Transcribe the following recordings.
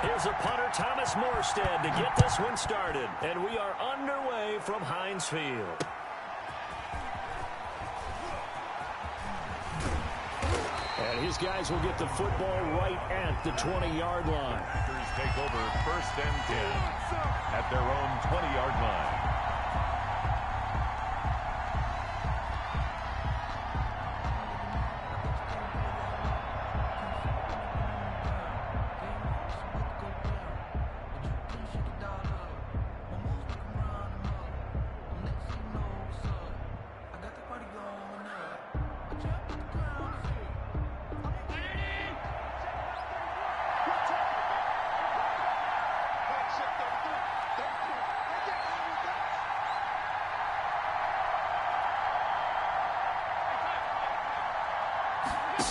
Here's a punter, Thomas Morstead, to get this one started. And we are underway from Heinz Field. And his guys will get the football right at the 20-yard line. Packers take over 1st and 10 at their own 20-yard line.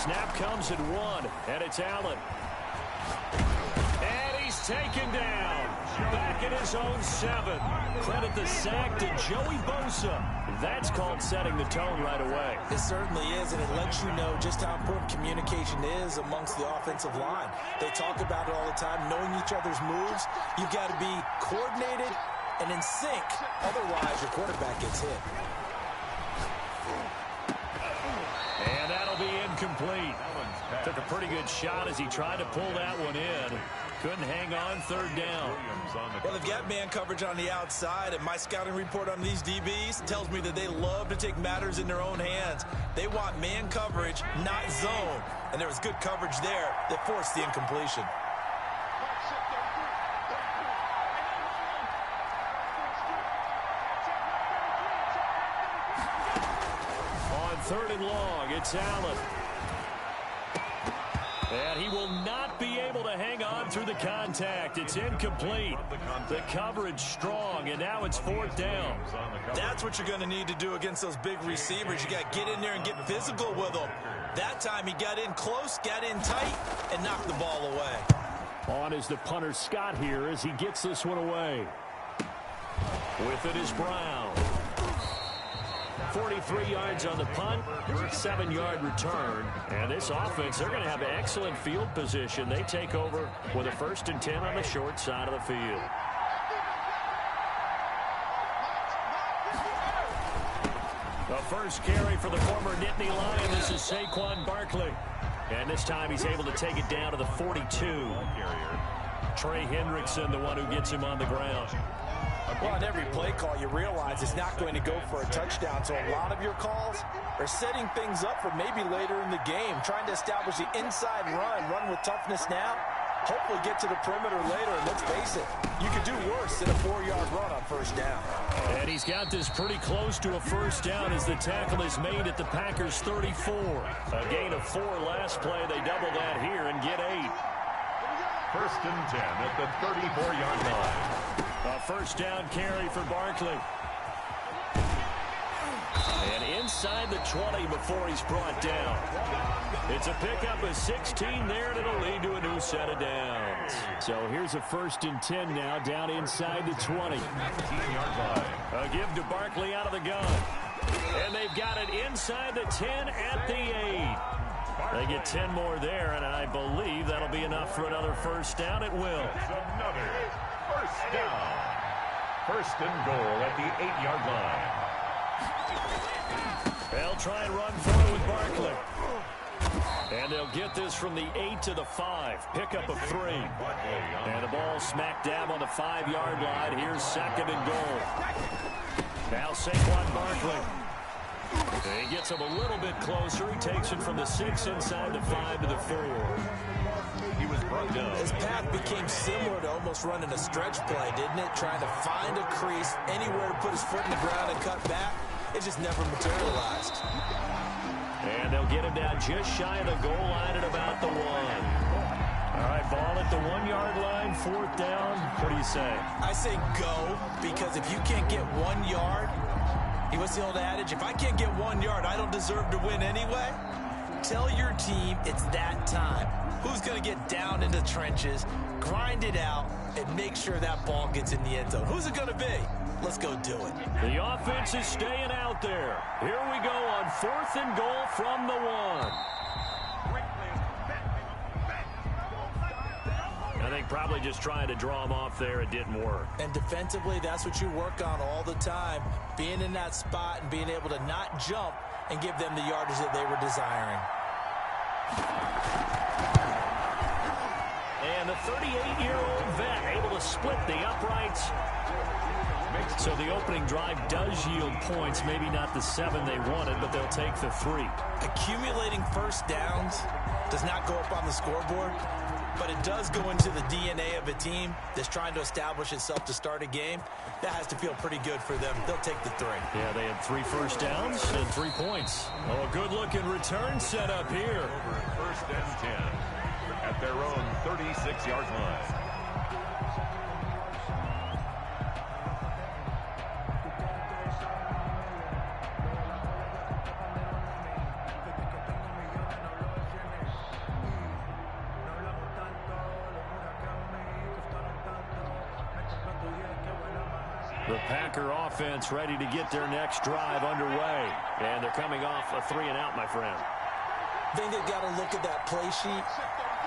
Snap comes at 1, and it's Allen. And he's taken down. Back at his own 7. Credit the sack to Joey Bosa. That's called setting the tone right away. It certainly is, and it lets you know just how important communication is amongst the offensive line. They talk about it all the time, knowing each other's moves. You've got to be coordinated and in sync. Otherwise, your quarterback gets hit. And that'll be incomplete. Took a pretty good shot as he tried to pull that one in. Couldn't hang on 3rd down. Well, they've got man coverage on the outside, and my scouting report on these DBs tells me that they love to take matters in their own hands. They want man coverage, not zone. And there was good coverage there that forced the incompletion. On 3rd and long, it's Allen. And he will not be able to hang on through the contact. It's incomplete. The coverage strong, and now it's 4th down. That's what you're going to need to do against those big receivers. You got to get in there and get physical with them. That time he got in close, got in tight, and knocked the ball away. On is the punter Scott here as he gets this one away. With it is Brown. 43 yards on the punt, 7-yard return. And this offense, they're going to have excellent field position. They take over with a 1st and 10 on the short side of the field. The first carry for the former Nittany Lion. This is Saquon Barkley. And this time he's able to take it down to the 42. Trey Hendrickson, the one who gets him on the ground. Well, on every play call, you realize it's not going to go for a touchdown. So a lot of your calls are setting things up for maybe later in the game, trying to establish the inside run with toughness now, hopefully get to the perimeter later. And let's face it, you could do worse than a 4-yard run on 1st down. And he's got this pretty close to a 1st down as the tackle is made at the Packers' 34. A gain of 4 last play. They double that here and get 8. 1st and 10 at the 34-yard line. A 1st down carry for Barkley. And inside the 20 before he's brought down. It's a pickup of 16 there, and it'll lead to a new set of downs. So here's a 1st and 10 now, down inside the 20. 19-yard line. A give to Barkley out of the gun. And they've got it inside the 10 at the 8. They get 10 more there, and I believe that'll be enough for another 1st down. It will. Another 1st down. 1st and goal at the 8-yard line. They'll try and run forward with Barkley. And they'll get this from the 8 to the 5. Pickup of 3. And the ball smack dab on the 5-yard line. Here's 2nd and goal. Now Saquon Barkley. He gets him a little bit closer. He takes it from the 6 inside the 5 to the 4. He was brought down. His path became similar to almost running a stretch play, didn't it? Trying to find a crease, anywhere to put his foot in the ground and cut back. It just never materialized. And they'll get him down just shy of the goal line at about the 1. All right, ball at the 1-yard line, 4th down. What do you say? I say go, because if you can't get 1 yard, what's the old adage? If I can't get 1 yard, I don't deserve to win anyway. Tell your team it's that time. Who's going to get down in the trenches, grind it out, and make sure that ball gets in the end zone? Who's it going to be? Let's go do it. The offense is staying out there. Here we go on 4th and goal from the 1. think probably just trying to draw him off there. It didn't work. And defensively, that's what you work on all the time. Being in that spot and being able to not jump and give them the yardage that they were desiring. And the 38-year-old vet able to split the uprights. So the opening drive does yield points. Maybe not the 7 they wanted, but they'll take the 3. Accumulating first downs does not go up on the scoreboard, but it does go into the DNA of a team that's trying to establish itself to start a game. That has to feel pretty good for them. They'll take the 3. Yeah, they had 3 first downs and 3 points. Oh, a good-looking return set up here. First and 10 at their own 36-yard line. The Packer offense ready to get their next drive underway. And they're coming off a 3-and-out, my friend. I think they've got to look at that play sheet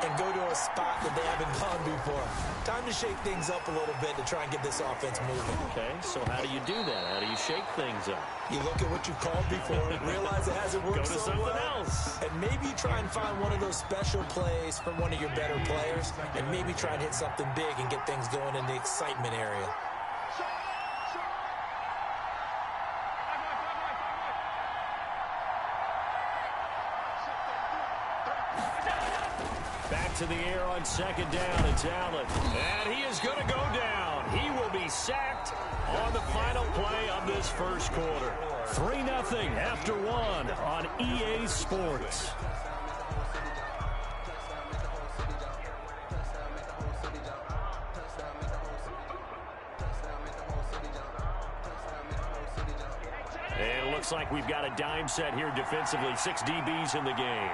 and go to a spot that they haven't gone before. Time to shake things up a little bit to try and get this offense moving. Okay, so how do you do that? How do you shake things up? You look at what you called before, realize it hasn't worked Go to so something well, else. and maybe try and find one of those special plays from one of your better players, and maybe try and hit something big and get things going in the excitement area. Back to the air on second down. It's Allen. And he is going to go down. He will be sacked on the final play of this first quarter. 3-0 after 1 on EA Sports. And it looks like we've got a dime set here defensively. 6 DBs in the game.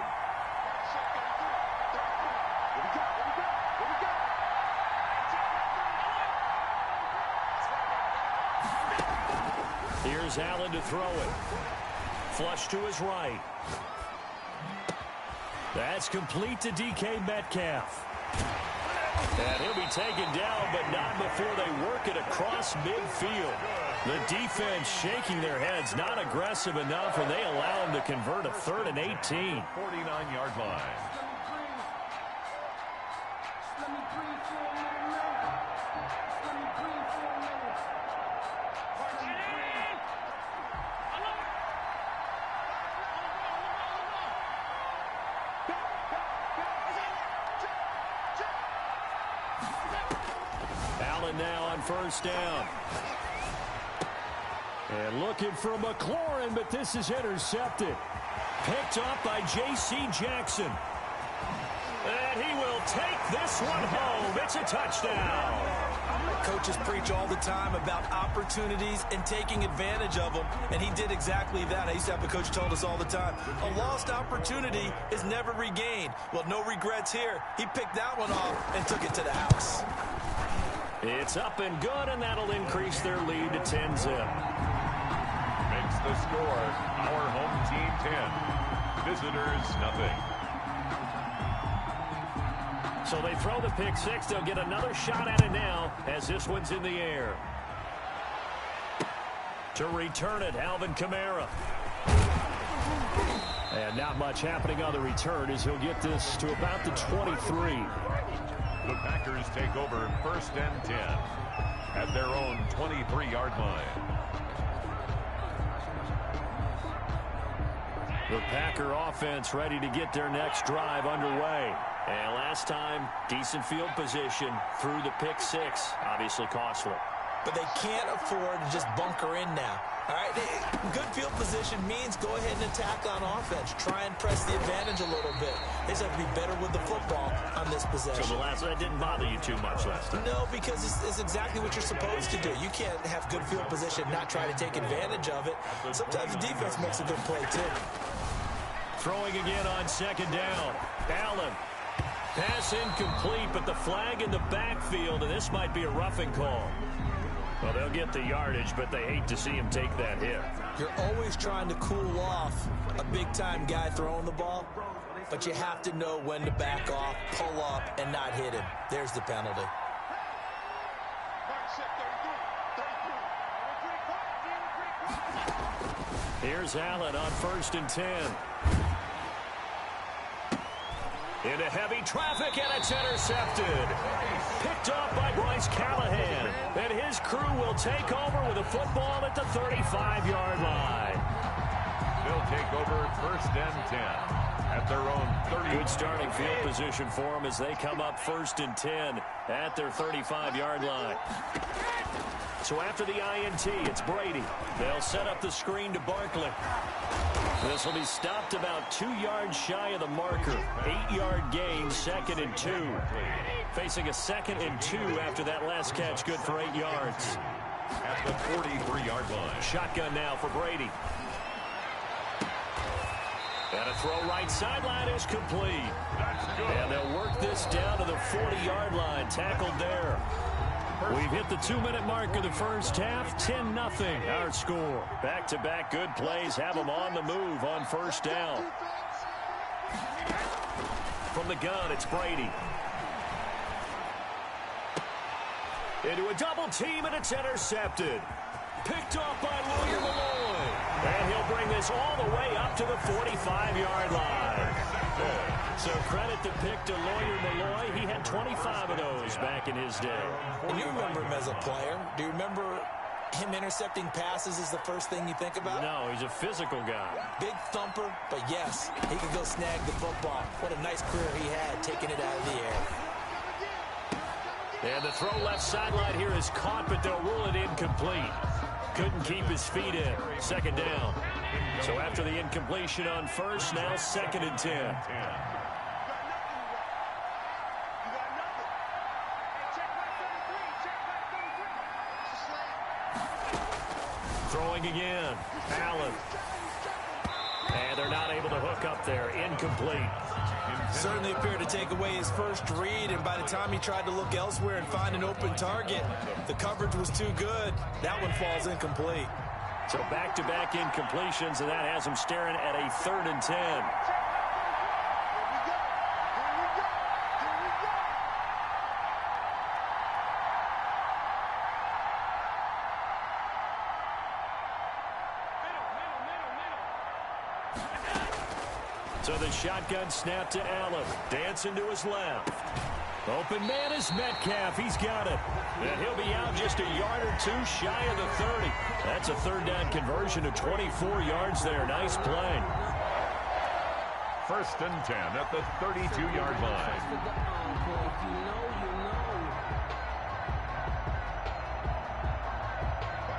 Here's Allen to throw it. Flush to his right. That's complete to DK Metcalf. And he'll be taken down, but not before they work it across midfield. The defense shaking their heads, not aggressive enough, and they allow him to convert a 3rd and 18. 49-yard line. Allen now on first down. And looking for McLaurin, but this is intercepted. Picked up by J.C. Jackson. And he will take this one home. It's a touchdown. Coaches preach all the time about opportunities and taking advantage of them, and he did exactly that. I used to have a coach who told us all the time, a lost opportunity is never regained. Well, no regrets here. He picked that one off and took it to the house. It's up and good, and that'll increase their lead to 10-zip. Makes the score our home team 10. Visitors nothing. So they throw the pick six. They'll get another shot at it now as this one's in the air. To return it, Alvin Kamara. And not much happening on the return as he'll get this to about the 23. The Packers take over 1st and 10 at their own 23-yard line. The Packer offense ready to get their next drive underway. And last time, decent field position through the pick six. Obviously costly. But they can't afford to just bunker in now. All right, good field position means go ahead and attack on offense. Try and press the advantage a little bit. They just have to be better with the football on this possession. So that didn't bother you too much last time? No, because it's exactly what you're supposed to do. You can't have good field position, not try to take advantage of it. Sometimes the defense makes a good play, too. Throwing again on second down. Allen. Pass incomplete, but the flag in the backfield, and this might be a roughing call. Well, they'll get the yardage, but they hate to see him take that hit. You're always trying to cool off a big-time guy throwing the ball. but you have to know when to back off, pull up, and not hit him. There's the penalty. Here's Allen on 1st and 10. Into heavy traffic, and it's intercepted. Picked off by Bryce Callahan. And his crew will take over with a football at the 35-yard line. They'll take over 1st and 10 at their own 30. Good starting field position for them as they come up 1st and 10 at their 35-yard line. So after the INT, it's Brady. They'll set up the screen to Barkley. This will be stopped about 2 yards shy of the marker. 8-yard gain, 2nd and 2. Facing a 2nd and 2 after that last catch, good for 8 yards. At the 43-yard line. Shotgun now for Brady. And a throw right sideline is complete. And they'll work this down to the 40-yard line. Tackled there. We've hit the 2-minute mark of the first half. 10-0 our score. Back-to-back good plays have them on the move on 1st down. From the gun, it's Brady. Into a double team, and it's intercepted. Picked off by Lawyer Malloy. And he'll bring this all the way up to the 45-yard line. So credit the pick to Lawyer Malloy. He had 25 of those back in his day. And you remember him as a player. Do you remember him intercepting passes is the first thing you think about? No, he's a physical guy. Big thumper, but yes, he could go snag the football. What a nice career he had taking it out of the air. And the throw left sideline here is caught, but they'll rule it incomplete. Couldn't keep his feet in. 2nd down. So after the incompletion on 1st, now 2nd and 10. Throwing again. Allen. And they're not able to hook up there. Incomplete. Certainly appeared to take away his first read, and by the time he tried to look elsewhere and find an open target, the coverage was too good. That one falls incomplete. So back-to-back incompletions, and that has him staring at a 3rd and 10. So the shotgun snap to Allen. Dancing to his left. Open man is Metcalf. He's got it. And he'll be out just a yard or two shy of the 30. That's a 3rd down conversion of 24 yards there. Nice play. 1st and 10 at the 32-yard line.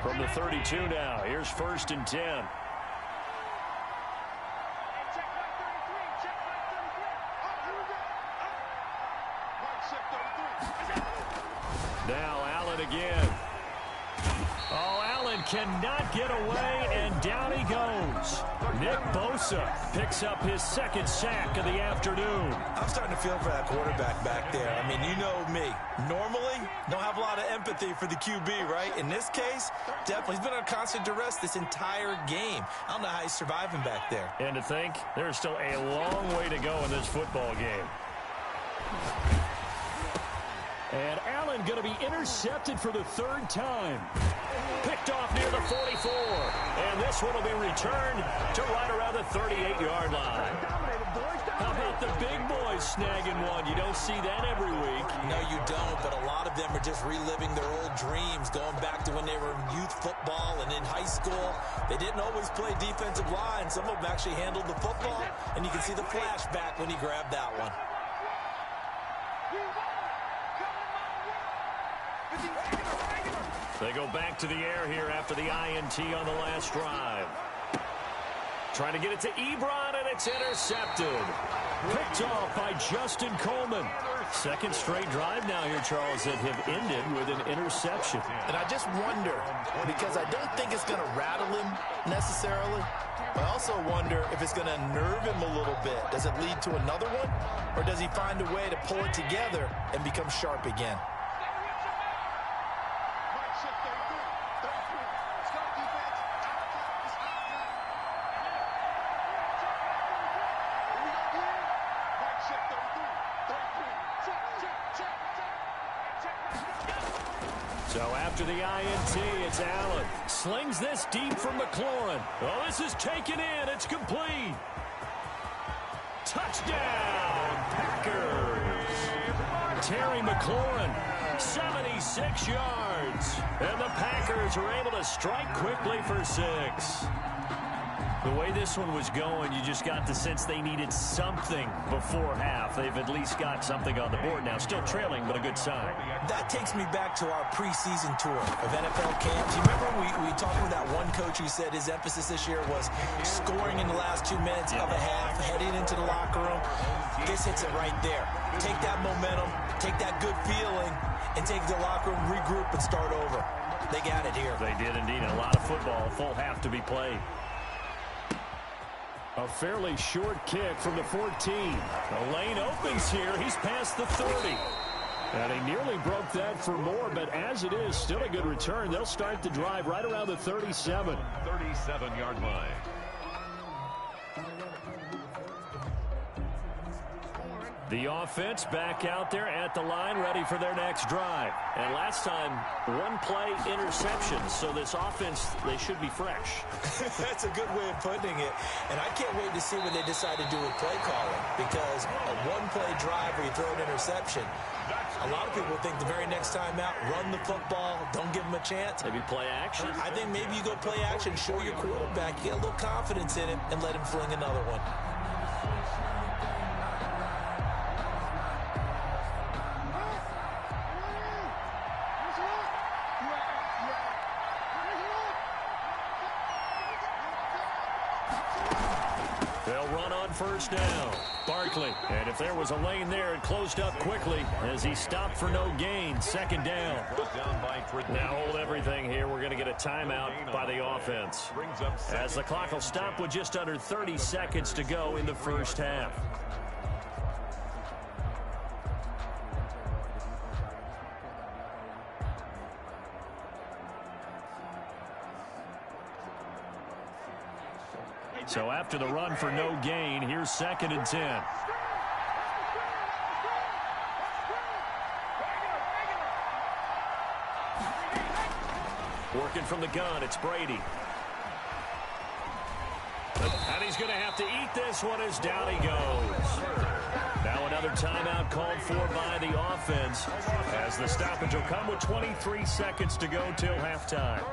From the 32 now, here's 1st and 10. Now Allen again. Oh, Allen cannot get away, and down he goes. Nick Bosa picks up his 2nd sack of the afternoon. I'm starting to feel for that quarterback back there. I mean, you know me. Normally, don't have a lot of empathy for the QB, right? In this case, definitely. He's been under constant duress this entire game. I don't know how he's surviving back there. And to think, there's still a long way to go in this football game. And Allen going to be intercepted for the 3rd time. Picked off near the 44. And this one will be returned to right around the 38-yard line. How about the big boys snagging one? You don't see that every week. No, you don't, but a lot of them are just reliving their old dreams, going back to when they were in youth football and in high school. They didn't always play defensive line. Some of them actually handled the football, and you can see the flashback when he grabbed that one. They go back to the air here after the INT on the last drive. Trying to get it to Ebron, and it's intercepted. Picked off by Justin Coleman. 2nd straight drive now here, Charles, that have ended with an interception. And I just wonder, because I don't think it's going to rattle him necessarily. I also wonder if it's going to nerve him a little bit. Does it lead to another one? Or does he find a way to pull it together and become sharp again? So after the INT, it's Allen. Slings this deep from McLaurin. Oh, this is taken in. It's complete. Touchdown, Packers. Terry McLaurin, 76 yards. And the Packers are able to strike quickly for 6. The way this one was going, you just got the sense they needed something before half. They've at least got something on the board now. Still trailing, but a good sign. That takes me back to our preseason tour of NFL camps. You remember we talked with that one coach who said his emphasis this year was scoring in the last 2 minutes of a half, heading into the locker room. This hits it right there. Take that momentum, take that good feeling, and take the locker room, regroup, and start over. They got it here. They did indeed. A lot of football, a full half to be played. A fairly short kick from the 14. The lane opens here. He's past the 30. And he nearly broke that for more, but as it is, still a good return. They'll start the drive right around the 37. 37-yard line. The offense back out there at the line, ready for their next drive. And last time, one-play interception. So this offense, they should be fresh. That's a good way of putting it. And I can't wait to see what they decide to do with play calling. Because a one-play drive where you throw an interception, a lot of people think the very next time out, run the football, don't give them a chance. Maybe play action? I think maybe you go play action, show your quarterback, get a little confidence in him, and let him fling another one. First down, Barkley. And if there was a lane there, it closed up quickly as he stopped for no gain. Second down. Now hold everything here. We're going to get a timeout by the offense, as the clock will stop with just under 30 seconds to go in the first half. So after the run for no gain, here's 2nd and 10. Working from the gun, it's Brady. And he's going to have to eat this one as down he goes. Now another timeout called for by the offense, as the stoppage will come with 23 seconds to go till halftime.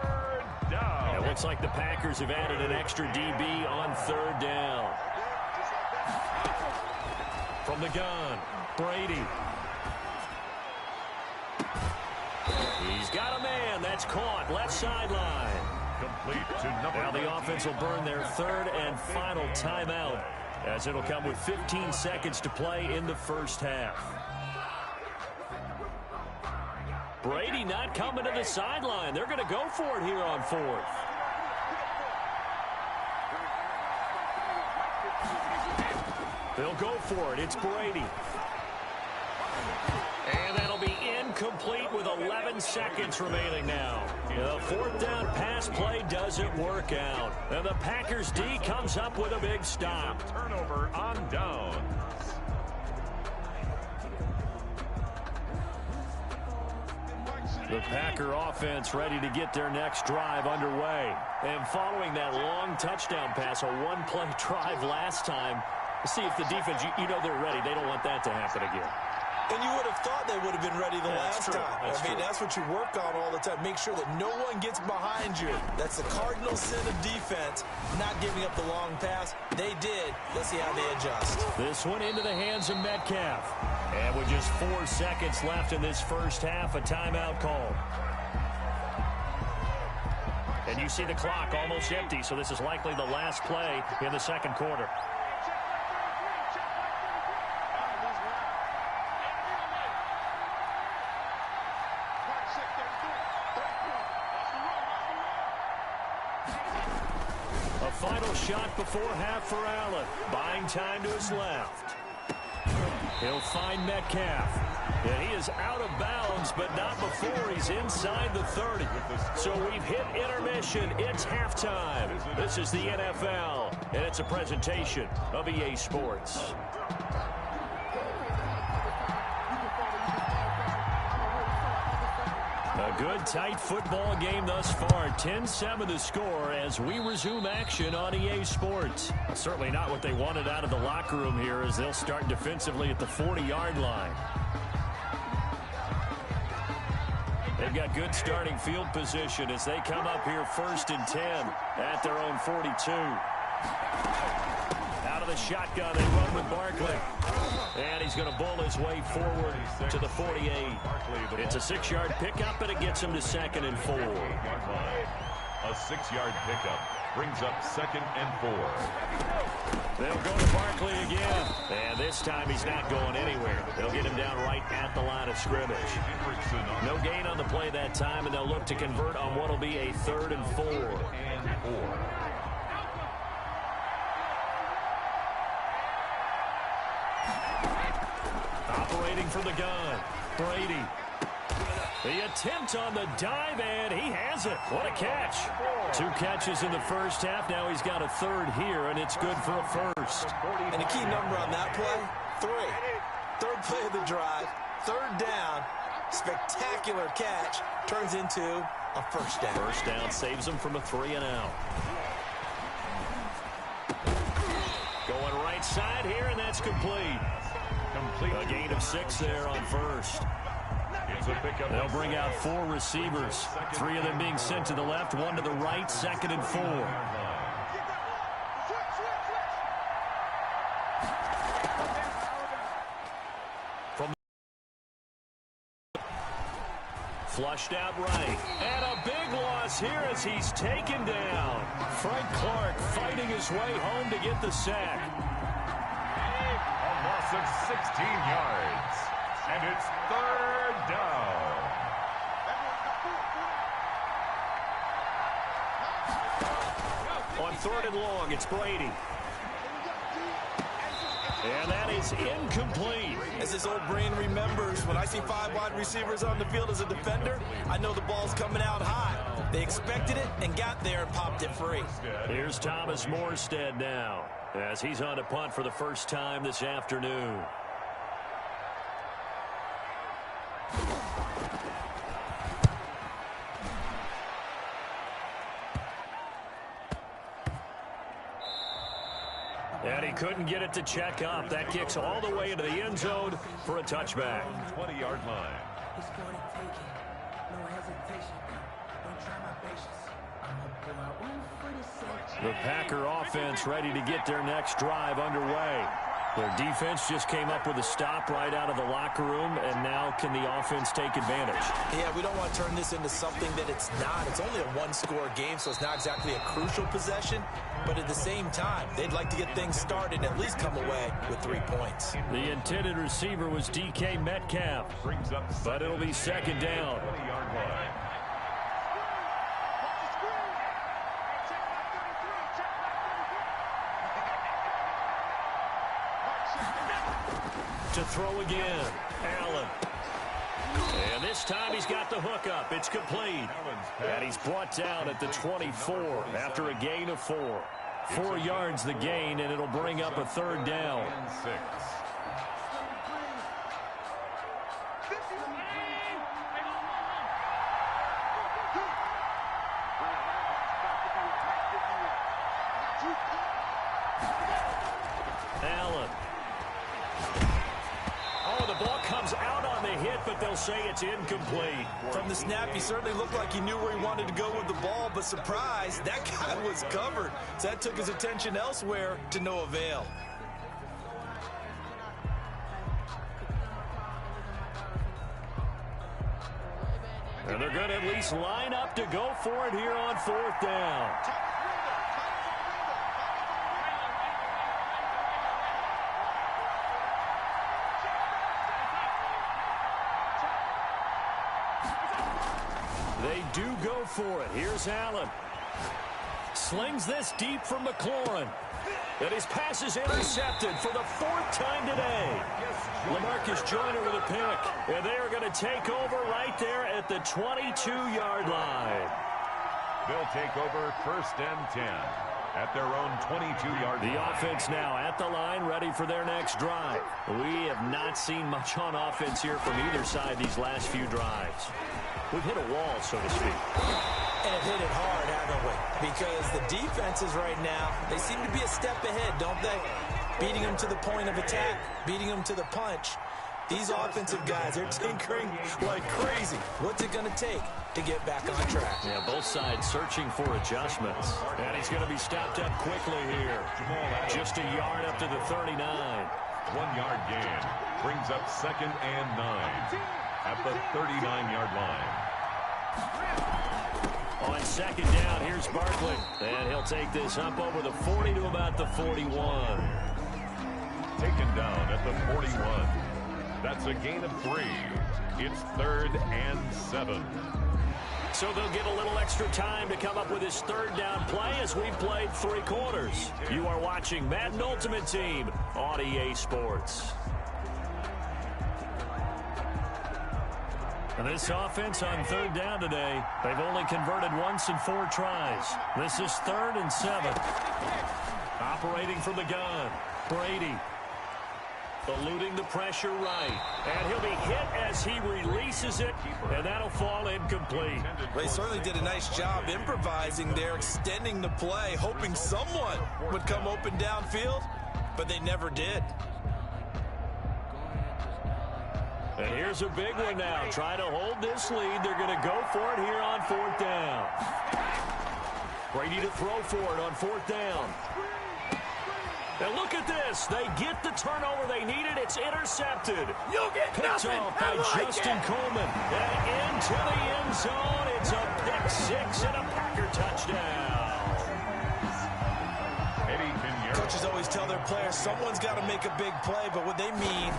It looks like the Packers have added an extra DB on 3rd down. From the gun, Brady. He's got a man. That's caught. Left sideline. Complete to number now the offense will burn their 3rd and final timeout, as it'll come with 15 seconds to play in the first half. Brady not coming to the sideline. They're going to go for it here on 4th. They'll go for it. It's Brady. And that'll be incomplete with 11 seconds remaining now. The 4th down pass play doesn't work out. And the Packers D comes up with a big stop. Turnover on down. The Packer offense ready to get their next drive underway. And following that long touchdown pass, a one-play drive last time, see if the defense, you know they're ready. They don't want that to happen again. And you would have thought they would have been ready the last time. That's what you work on all the time. Make sure that no one gets behind you. That's the cardinal sin of defense, not giving up the long pass. They did. Let's see how they adjust. This one into the hands of Metcalf. And with just 4 seconds left in this first half, a timeout call. And you see the clock almost empty, so this is likely the last play in the second quarter. A final shot before half for Allen. Buying time to his left. He'll find Metcalf. And he is out of bounds, but not before he's inside the 30. So we've hit intermission. It's halftime. This is the NFL, and it's a presentation of EA Sports. A good, tight football game thus far. 10-7 the score as we resume action on EA Sports. Certainly not what they wanted out of the locker room here as they'll start defensively at the 40-yard line. They've got good starting field position as they come up here 1st and 10 at their own 42. Out of the shotgun, they run with Barkley. And he's going to bull his way forward to the 48. It's a 6-yard pickup, and it gets him to 2nd and 4. A 6-yard pickup brings up 2nd and 4. They'll go to Barkley again. And this time he's not going anywhere. They'll get him down right at the line of scrimmage. No gain on the play that time, and they'll look to convert on what will be a 3rd and 4. Operating from the gun, Brady. The attempt on the dive, and he has it. What a catch. 2 catches in the first half. Now he's got a 3rd here, and it's good for a 1st. And the key number on that play, 3. 3rd play of the drive, 3rd down, spectacular catch, turns into a 1st down. 1st down saves him from a 3-and-out. Going right side here, and that's complete. A gain of 6 there on 1st. They'll bring out 4 receivers. 3 of them being sent to the left, 1 to the right, 2nd and 4. From flushed out right. And a big loss here as he's taken down. Frank Clark fighting his way home to get the sack. Of 16 yards, and it's 3rd down. On 3rd and long, it's Brady. And that is incomplete. As his old brain remembers, when I see 5 wide receivers on the field as a defender, I know the ball's coming out high. They expected it and got there and popped it free. Here's Thomas Morstead now, as he's on to punt for the first time this afternoon. And he couldn't get it to check up. That kicks all the way into the end zone for a touchback. 20-yard line. The Packer offense ready to get their next drive underway. Their defense just came up with a stop right out of the locker room, and now can the offense take advantage? Yeah, we don't want to turn this into something that it's not. It's only a 1-score game, so it's not exactly a crucial possession. But at the same time, they'd like to get things started and at least come away with 3 points. The intended receiver was DK Metcalf, but it'll be 2nd down. 20-yard line. To throw again, Allen. And this time he's got the hook up. It's complete. And he's brought down at the 24 after a gain of 4. 4 yards the gain, and it'll bring up a 3rd down. 6. Allen. Oh, the ball comes out on the hit, but they'll say it's incomplete. From the snap, he certainly looked like he knew where he wanted to go with the ball, but surprise, that guy was covered. So that took his attention elsewhere to no avail. And they're going to at least line up to go for it here on 4th down. They do go for it. Here's Allen. Slings this deep from McLaurin. And his pass is intercepted for the 4th time today. LaMarcus Joyner with a pick. And they are going to take over right there at the 22-yard line. They'll take over 1st and 10 at their own 22-yard line. The offense now at the line, ready for their next drive. We have not seen much on offense here from either side these last few drives. We've hit a wall, so to speak. And it hit it hard, haven't we? Because the defenses right now, they seem to be a step ahead, don't they? Beating them to the point of attack, beating them to the punch. These offensive guys are tinkering like crazy. What's it going to take to get back on track? Yeah, both sides searching for adjustments. And he's going to be stopped up quickly here. Just a yard up to the 39. 1-yard gain brings up 2nd and 9 at the 39-yard line. On 2nd down, here's Barkley. And he'll take this up over the 40 to about the 41. Taken down at the 41. That's a gain of 3. It's 3rd and 7. So they'll get a little extra time to come up with his 3rd down play as we've played 3 quarters. You are watching Madden Ultimate Team on EA Sports. And this offense on 3rd down today, they've only converted once in 4 tries. This is 3rd and 7. Operating from the gun, Brady. Eluding the pressure right. And he'll be hit as he releases it, and that'll fall incomplete. Well, they certainly did a nice job improvising there, extending the play, hoping someone would come open downfield, but they never did. And here's a big one now. Trying to hold this lead. They're going to go for it here on 4th down. Brady to throw for it on 4th down. And look at this. They get the turnover they needed. It's intercepted. You'll get Picked off by Justin Coleman. And into the end zone. It's a pick 6 and a Packer touchdown. Coaches always tell their players someone's got to make a big play, but what they mean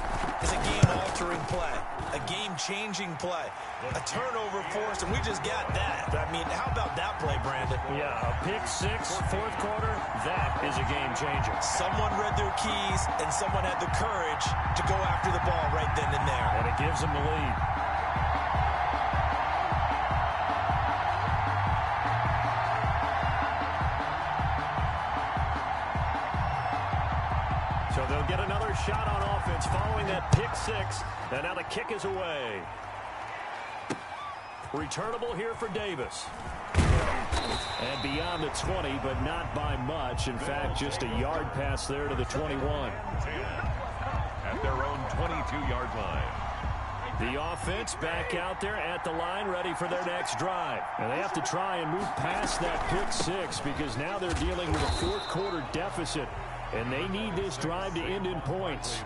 is a game-altering play, a game-changing play, a turnover forced, and we just got that. I mean, how about that play, Brandon? Yeah, a pick 6, 4th quarter, that is a game-changer. Someone read their keys, and someone had the courage to go after the ball right then and there. And it gives them the lead. So they'll get another shot on offense following that pick 6. And now the kick is away. Returnable here for Davis. And beyond the 20, but not by much. In fact, just a yard pass there to the 21. At their own 22-yard line. The offense back out there at the line, ready for their next drive. And they have to try and move past that pick 6 because now they're dealing with a 4th quarter deficit. And they need this drive to end in points.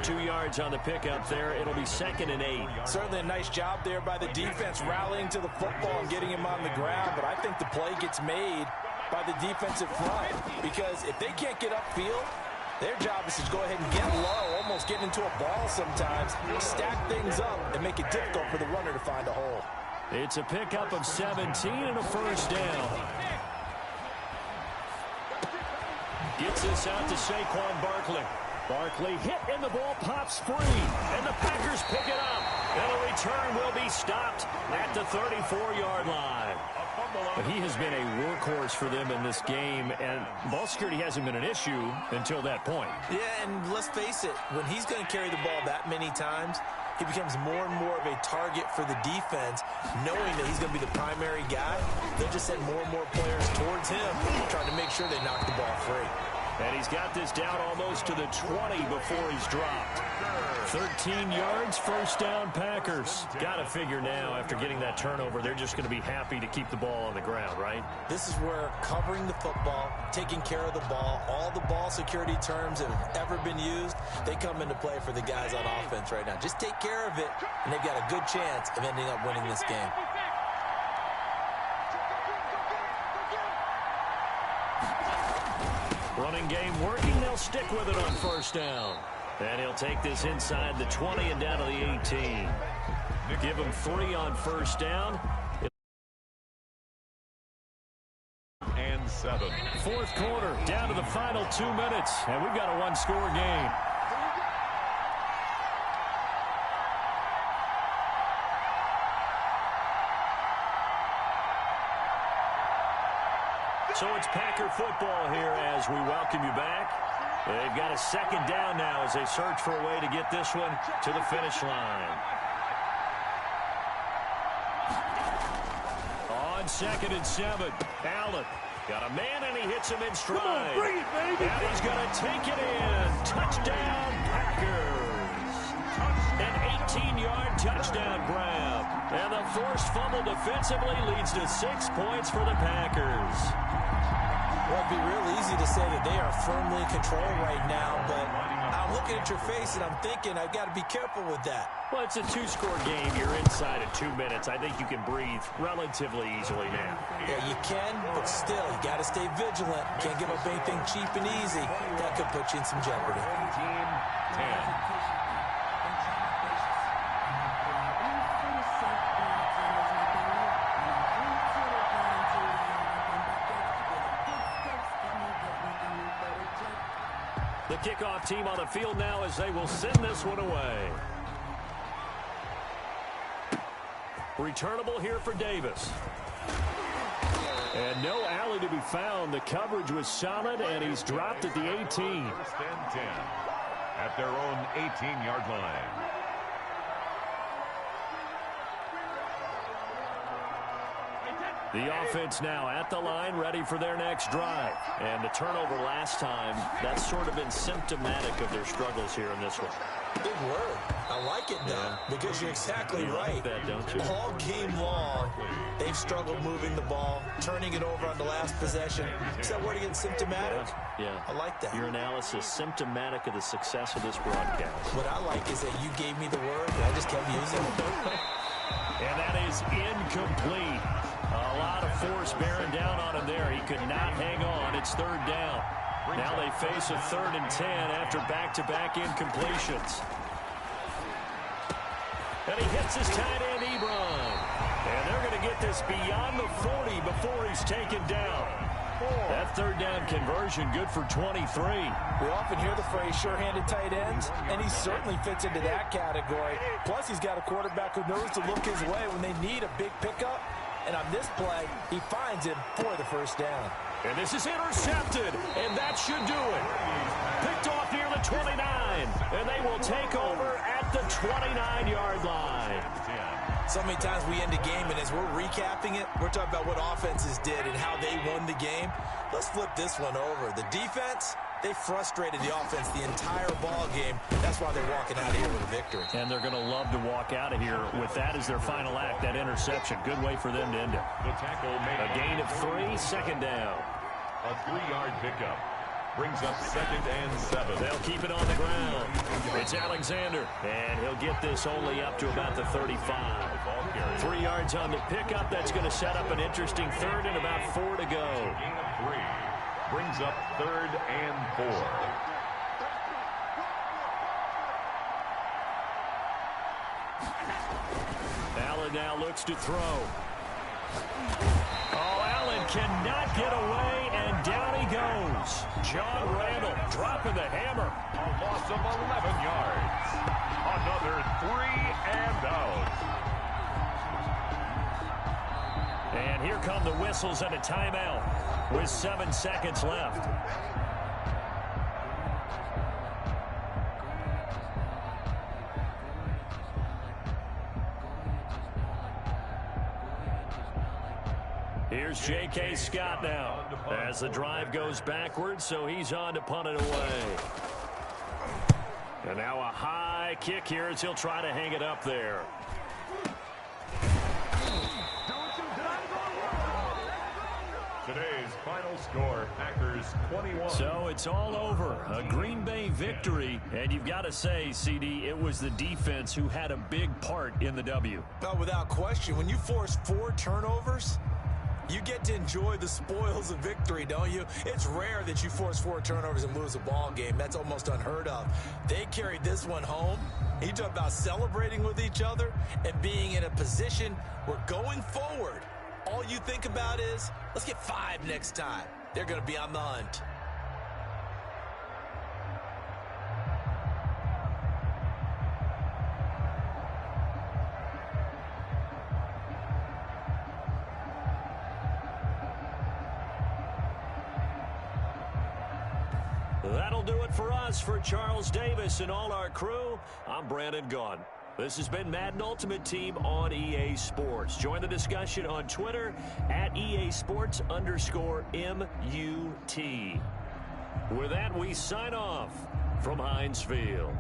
2 yards on the pickup there. It'll be 2nd and 8. Certainly a nice job there by the defense rallying to the football and getting him on the ground. But I think the play gets made by the defensive front. Because if they can't get upfield, their job is to go ahead and get low, almost get into a ball sometimes, stack things up, and make it difficult for the runner to find a hole. It's a pickup of 17 and a 1st down. Gets this out to Saquon Barkley. Barkley hit and the ball pops free. And the Packers pick it up. And the return will be stopped at the 34-yard line. But he has been a workhorse for them in this game. And ball security hasn't been an issue until that point. Yeah, and let's face it. When he's going to carry the ball that many times, he becomes more and more of a target for the defense, knowing that he's going to be the primary guy. They'll just send more and more players towards him, trying to make sure they knock the ball free. And he's got this down almost to the 20 before he's dropped. 13 yards, 1st down Packers. Got to figure now, after getting that turnover, they're just going to be happy to keep the ball on the ground, right? This is where covering the football, taking care of the ball, all the ball security terms that have ever been used, they come into play for the guys on offense right now. Just take care of it, and they've got a good chance of ending up winning this game. Running game working. They'll stick with it on 1st down. And he'll take this inside the 20 and down to the 18. Give him 3 on 1st down. And 7. 4th quarter, down to the final 2 minutes. And we've got a 1-score game. Packer football here as we welcome you back. They've got a second down now as they search for a way to get this one to the finish line. On 2nd and 7, Allen got a man and he hits him in stride. Come on, bring it, baby. And he's going to take it in. Touchdown, Packers. An 18-yard touchdown grab. And the forced fumble defensively leads to 6 points for the Packers. Well, it'd be real easy to say that they are firmly in control right now, but I'm looking at your face and I'm thinking I've got to be careful with that. Well, it's a 2-score game. You're inside of 2 minutes. I think you can breathe relatively easily now. Yeah, you can, but still, you got to stay vigilant. Can't give up anything cheap and easy. That could put you in some jeopardy. 10. The kickoff team on the field now as they will send this one away. Returnable here for Davis. And no alley to be found. The coverage was solid, and he's dropped at the 18. 1st and 10 at their own 18-yard line. The offense now at the line, ready for their next drive. And the turnover last time, that's sort of been symptomatic of their struggles here in this one. Big word. I like it, though, because you're exactly right. Like that, don't you? All game long, they've struggled moving the ball, turning it over on the last possession. Is that word again, symptomatic? Yeah. I like that. Your analysis, symptomatic of the success of this broadcast. What I like is that you gave me the word, and I just kept using it. And that is incomplete. A lot of force bearing down on him there. He could not hang on. It's 3rd down. Now they face a 3rd and 10 after back-to-back incompletions. And he hits his tight end, Ebron. And they're going to get this beyond the 40 before he's taken down. That 3rd down conversion good for 23. We often hear the phrase sure-handed tight ends, and he certainly fits into that category. Plus, he's got a quarterback who knows to look his way when they need a big pickup. And on this play, he finds him for the 1st down. And this is intercepted, and that should do it. Picked off near the 29, and they will take over at the 29-yard line. So many times we end a game, and as we're recapping it, we're talking about what offenses did and how they won the game. Let's flip this one over. The defense, they frustrated the offense the entire ball game. That's why they're walking out of here with a victory. And they're going to love to walk out of here with that as their final act, that interception. Good way for them to end it. The tackle made a gain of 3, 2nd down. A 3-yard pickup brings up 2nd and 7. They'll keep it on the ground. It's Alexander, and he'll get this only up to about the 35. 3 yards on the pickup. That's going to set up an interesting 3rd and about 4 to go. Gain of 3 brings up 3rd and 4. Allen now looks to throw. Oh, Allen cannot get away, and down he goes. John Randall dropping the hammer. A loss of 11 yards. Another 3 and out. And here come the whistles and a timeout with 7 seconds left. Here's J.K. Scott now as the drive goes backwards, so he's on to punt it away. And now a high kick here as he'll try to hang it up there. Today's final score, Packers 21. So it's all over. A Green Bay victory. And you've got to say, CD, it was the defense who had a big part in the W. No, without question. When you force 4 turnovers, you get to enjoy the spoils of victory, don't you? It's rare that you force 4 turnovers and lose a ball game. That's almost unheard of. They carried this one home. You talk about celebrating with each other and being in a position where going forward, all you think about is, let's get 5 next time. They're going to be on the hunt. That'll do it for us. For Charles Davis and all our crew, I'm Brandon Gaudin. This has been Madden Ultimate Team on EA Sports. Join the discussion on Twitter at EA Sports_MUT. With that, we sign off from Heinz Field.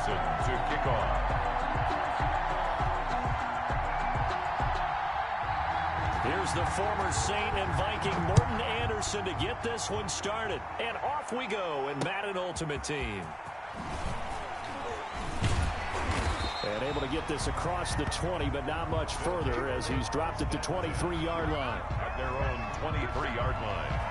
To kick off. Here's the former Saint and Viking Morton Anderson to get this one started. And off we go in Madden Ultimate Team. And able to get this across the 20, but not much further as he's dropped it to 23-yard line. At their own 23-yard line.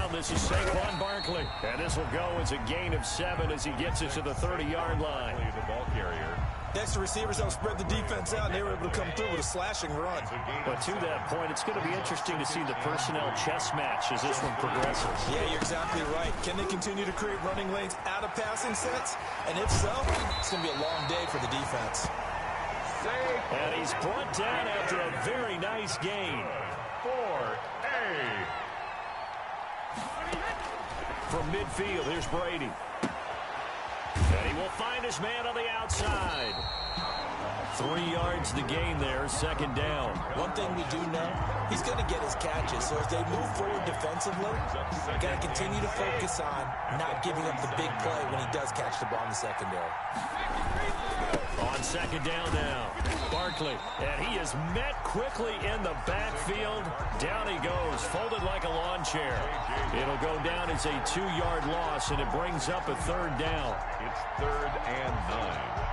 This is Saquon Barkley, and this will go as a gain of 7 as he gets it to the 30-yard line. The ball carrier. Extra receivers help spread the defense out, and they were able to come through with a slashing run. But to that point, it's going to be interesting to see the personnel chess match as this one progresses. Yeah, you're exactly right. Can they continue to create running lanes out of passing sets? And if so, it's going to be a long day for the defense. And he's brought down after a very nice gain. 4A. From midfield, here's Brady. And he will find his man on the outside. 3 yards to gain there, second down. One thing we do know, he's going to get his catches. So as they move forward defensively, got to continue to focus on not giving up the big play when he does catch the ball in the secondary. On second down now, Barkley, and he is met quickly in the backfield. Down he goes, folded like a lawn chair. It'll go down as a 2-yard loss, and it brings up a third down. It's 3rd and 9.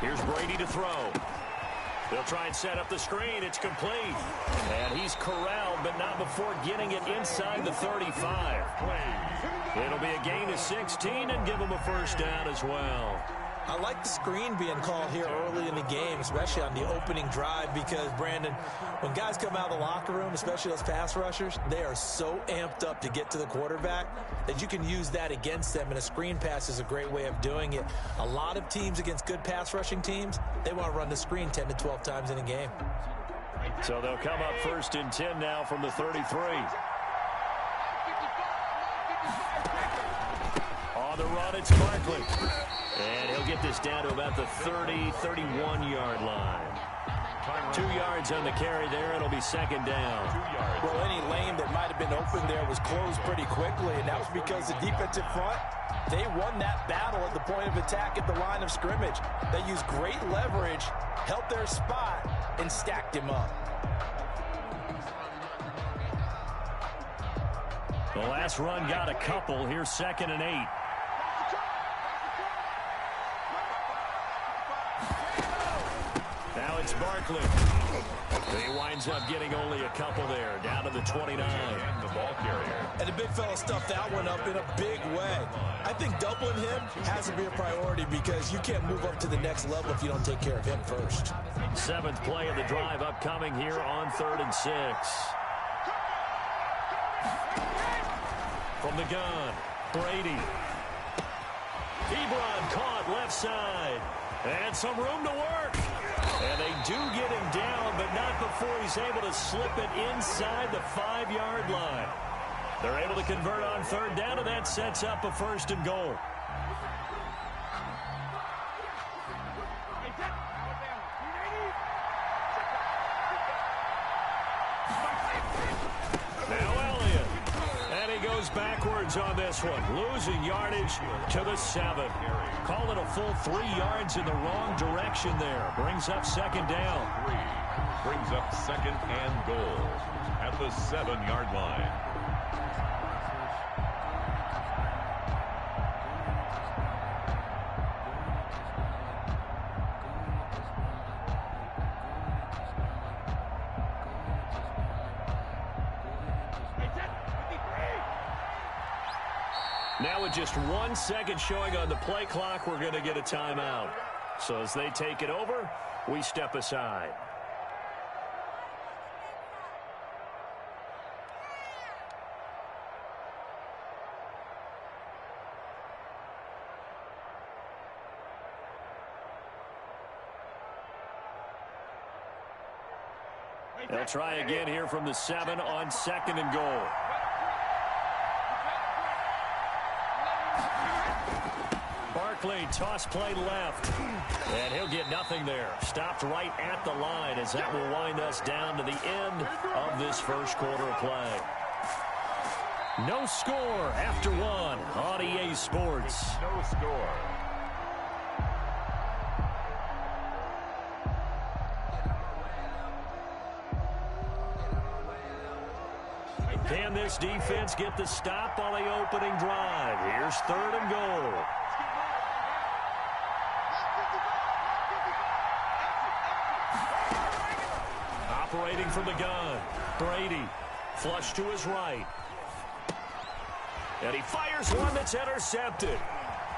Here's Brady to throw. They'll try and set up the screen. It's complete. And he's corralled, but not before getting it inside the 35. It'll be a gain of 16 and give him a first down as well. I like the screen being called here early in the game, especially on the opening drive, because, Brandon, when guys come out of the locker room, especially those pass rushers, they are so amped up to get to the quarterback that you can use that against them, and a screen pass is a great way of doing it. A lot of teams against good pass rushing teams, they want to run the screen 10 to 12 times in a game. So they'll come up 1st and 10 now from the 33. On the run, it's Barkley. And he'll get this down to about the 30, 31-yard line. 2 yards on the carry there. It'll be second down. Well, any lane that might have been open there was closed pretty quickly, and that was because the defensive front, they won that battle at the point of attack at the line of scrimmage. They used great leverage, held their spot, and stacked him up. The last run got a couple. Here's 2nd and 8. Now it's Barkley. He winds up getting only a couple there, down to the 29. And the ball carrier. And the big fella stuffed that one up in a big way. I think doubling him has to be a priority because you can't move up to the next level if you don't take care of him first. 7th play of the drive upcoming here on 3rd and 6. From the gun, Brady. Ebron caught left side. And some room to work. And they do get him down, but not before he's able to slip it inside the 5-yard line. They're able to convert on 3rd down, and that sets up a 1st and goal. Backwards on this one, losing yardage to the 7. Call it a full 3 yards in the wrong direction there. Brings up 2nd down. 3 brings up 2nd and goal at the 7-yard line. Now with just 1 second showing on the play clock, we're going to get a timeout. So as they take it over, we step aside. They'll try again here from the 7 on 2nd and goal. Barkley, toss play left. And he'll get nothing there. Stopped right at the line as that will wind us down to the end of this first quarter of play. No score after 1 on EA Sports. No score. Can this defense get the stop on the opening drive? Here's 3rd and goal. Operating from the gun, Brady, flush to his right. And he fires one that's intercepted.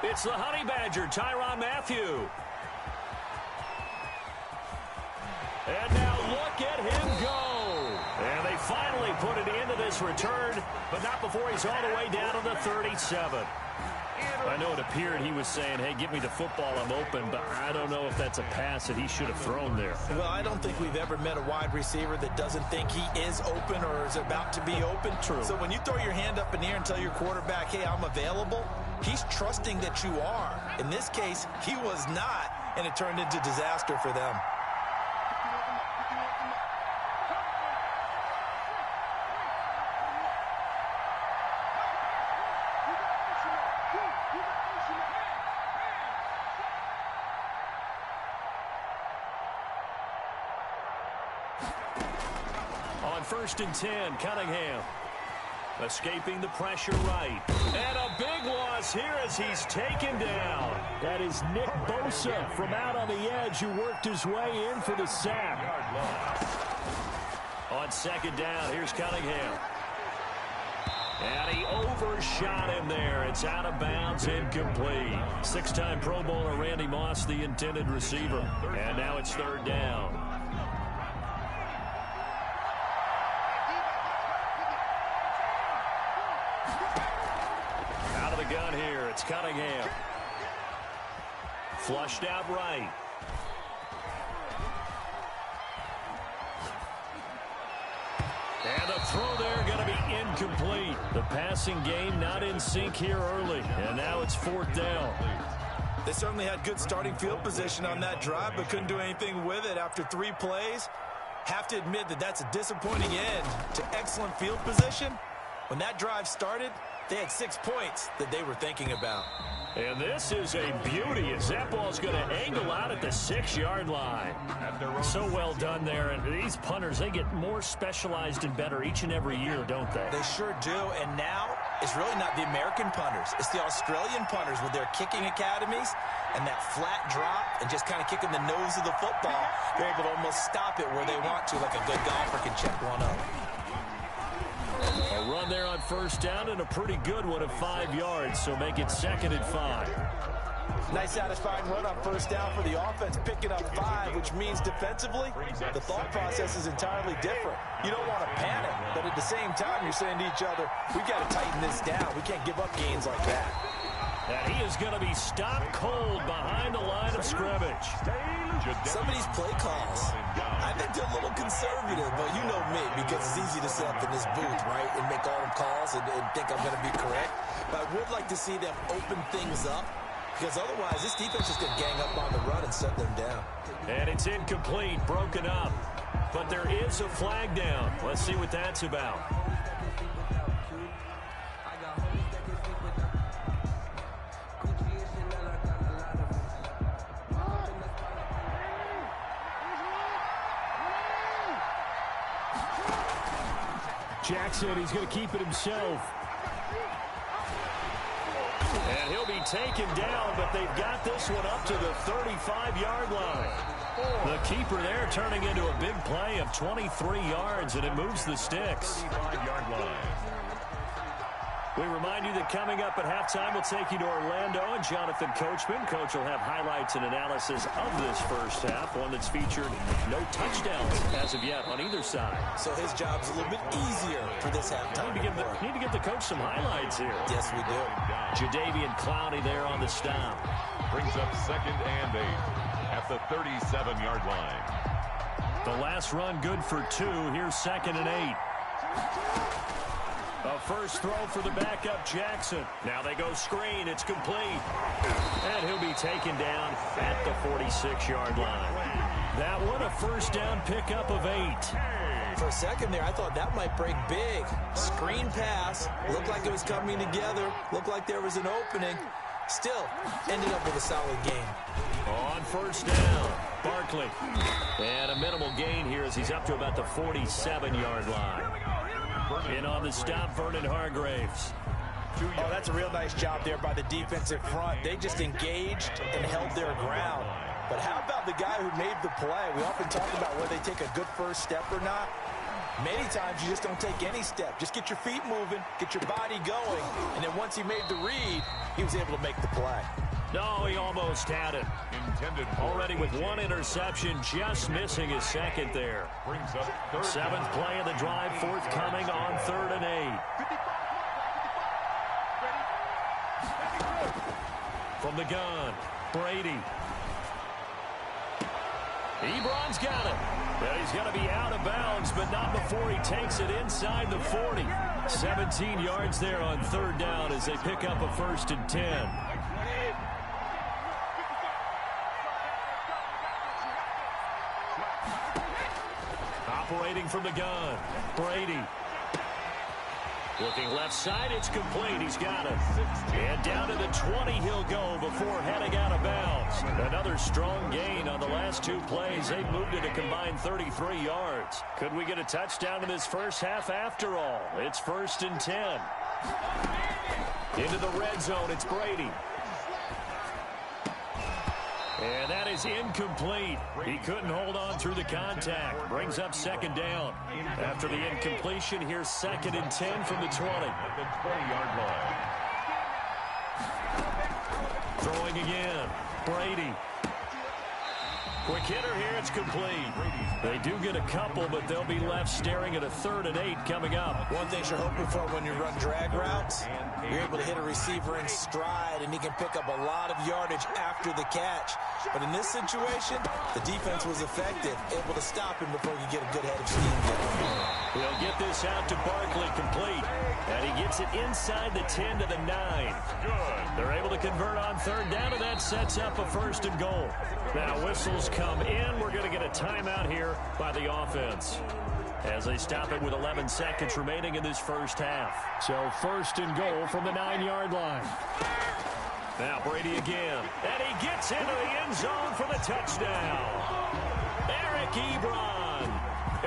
It's the Honey Badger, Tyrann Mathieu. And now look at him go. And they finally put it into this return, but not before he's all the way down to the 37. I know it appeared he was saying, hey, give me the football, I'm open, but I don't know if that's a pass that he should have thrown there. Well, I don't think we've ever met a wide receiver that doesn't think he is open or is about to be open. True. So when you throw your hand up in the air and tell your quarterback, hey, I'm available, he's trusting that you are. In this case, he was not, and it turned into disaster for them. On 1st and 10, Cunningham. Escaping the pressure right. And a big loss here as he's taken down. That is Nick Bosa from out on the edge who worked his way in for the sack. On 2nd down, here's Cunningham. And he overshot him there. It's out of bounds, incomplete. 6-time Pro Bowler Randy Moss, the intended receiver. And now it's 3rd down. Out of the gun here, it's Cunningham. Flushed out right. And the throw there going to be incomplete. The passing game not in sync here early. And now it's 4th down. They certainly had good starting field position on that drive, but couldn't do anything with it after 3 plays. Have to admit that that's a disappointing end to excellent field position. When that drive started, they had 6 points that they were thinking about. And this is a beauty as that ball's going to angle out at the 6-yard line. So well done there. And these punters, they get more specialized and better each and every year, don't they? They sure do. And now it's really not the American punters. It's the Australian punters with their kicking academies and that flat drop and just kind of kicking the nose of the football. They're able to almost stop it where they want to, like a good golfer can check one up. A run there on 1st down and a pretty good one of 5 yards, so make it 2nd and 5. Nice satisfying run on 1st down for the offense, picking up 5, which means defensively, the thought process is entirely different. You don't want to panic, but at the same time, you're saying to each other, we got to tighten this down. We can't give up gains like that. And he is going to be stopped cold behind the line of scrimmage. Some of these play calls, I think they're a little conservative, but you know me, because it's easy to sit up in this booth, right, and make all them calls and think I'm going to be correct. But I would like to see them open things up, because otherwise this defense is going to gang up on the run and shut them down. And it's incomplete, broken up. But there is a flag down. Let's see what that's about. Jackson, he's going to keep it himself. And he'll be taken down, but they've got this one up to the 35-yard line. The keeper there turning into a big play of 23 yards, and it moves the sticks. 35-yard line. We remind you that coming up at halftime, we'll take you to Orlando and Jonathan Coachman. Coach will have highlights and analysis of this first half, one that's featured no touchdowns as of yet on either side. So his job's a little bit easier for this halftime. Need to give the coach some highlights here. Yes, we do. Jadavian Clowney there on the stop. Brings up 2nd and 8 at the 37-yard line. The last run good for 2. Here's 2nd and 8. A first throw for the backup, Jackson. Now they go screen. It's complete. And he'll be taken down at the 46-yard line. That one a first down pickup of 8. For a second there, I thought that might break big. Screen pass. Looked like it was coming together. Looked like there was an opening. Still, ended up with a solid game. On 1st down, Barkley. And a minimal gain here as he's up to about the 47-yard line. In on the stop, Vernon Hargraves. Oh, that's a real nice job there by the defensive front. They just engaged and held their ground. But how about the guy who made the play? We often talk about whether they take a good first step or not. Many times you just don't take any step. Just get your feet moving, get your body going, and then once he made the read, he was able to make the play. No, he almost had it. Already with 1 interception, just missing his 2nd there. 7th play of the drive, forthcoming on 3rd and 8. from the gun. Brady. Ebron's got it. But he's going to be out of bounds, but not before he takes it inside the 40. 17 yards there on third down as they pick up a 1st and 10. Operating from the gun. Brady. Looking left side, it's complete. He's got it. And down to the 20 he'll go before heading out of bounds. Another strong gain on the last 2 plays. They've moved it a combined 33 yards. Could we get a touchdown in this first half after all? It's 1st and 10. Into the red zone, it's Brady. And that is incomplete. He couldn't hold on through the contact. Brings up 2nd down. After the incompletion, here's 2nd and 10 from the 20. At the 20-yard line. Throwing again. Brady. Quick hitter here, it's complete. They do get a couple, but they'll be left staring at a 3rd and 8 coming up. One thing you're hoping for when you run drag routes, you're able to hit a receiver in stride, and he can pick up a lot of yardage after the catch. But in this situation, the defense was effective, able to stop him before he could get a good head of steam. He'll get this out to Barkley, complete. And he gets it inside the 10 to the 9. Good. They're able to convert on 3rd down, and that sets up a 1st and goal. Now whistles come in. We're going to get a timeout here by the offense as they stop it with 11 seconds remaining in this first half. So 1st and goal from the 9-yard line. Now Brady again. And he gets into the end zone for the touchdown. Eric Ebron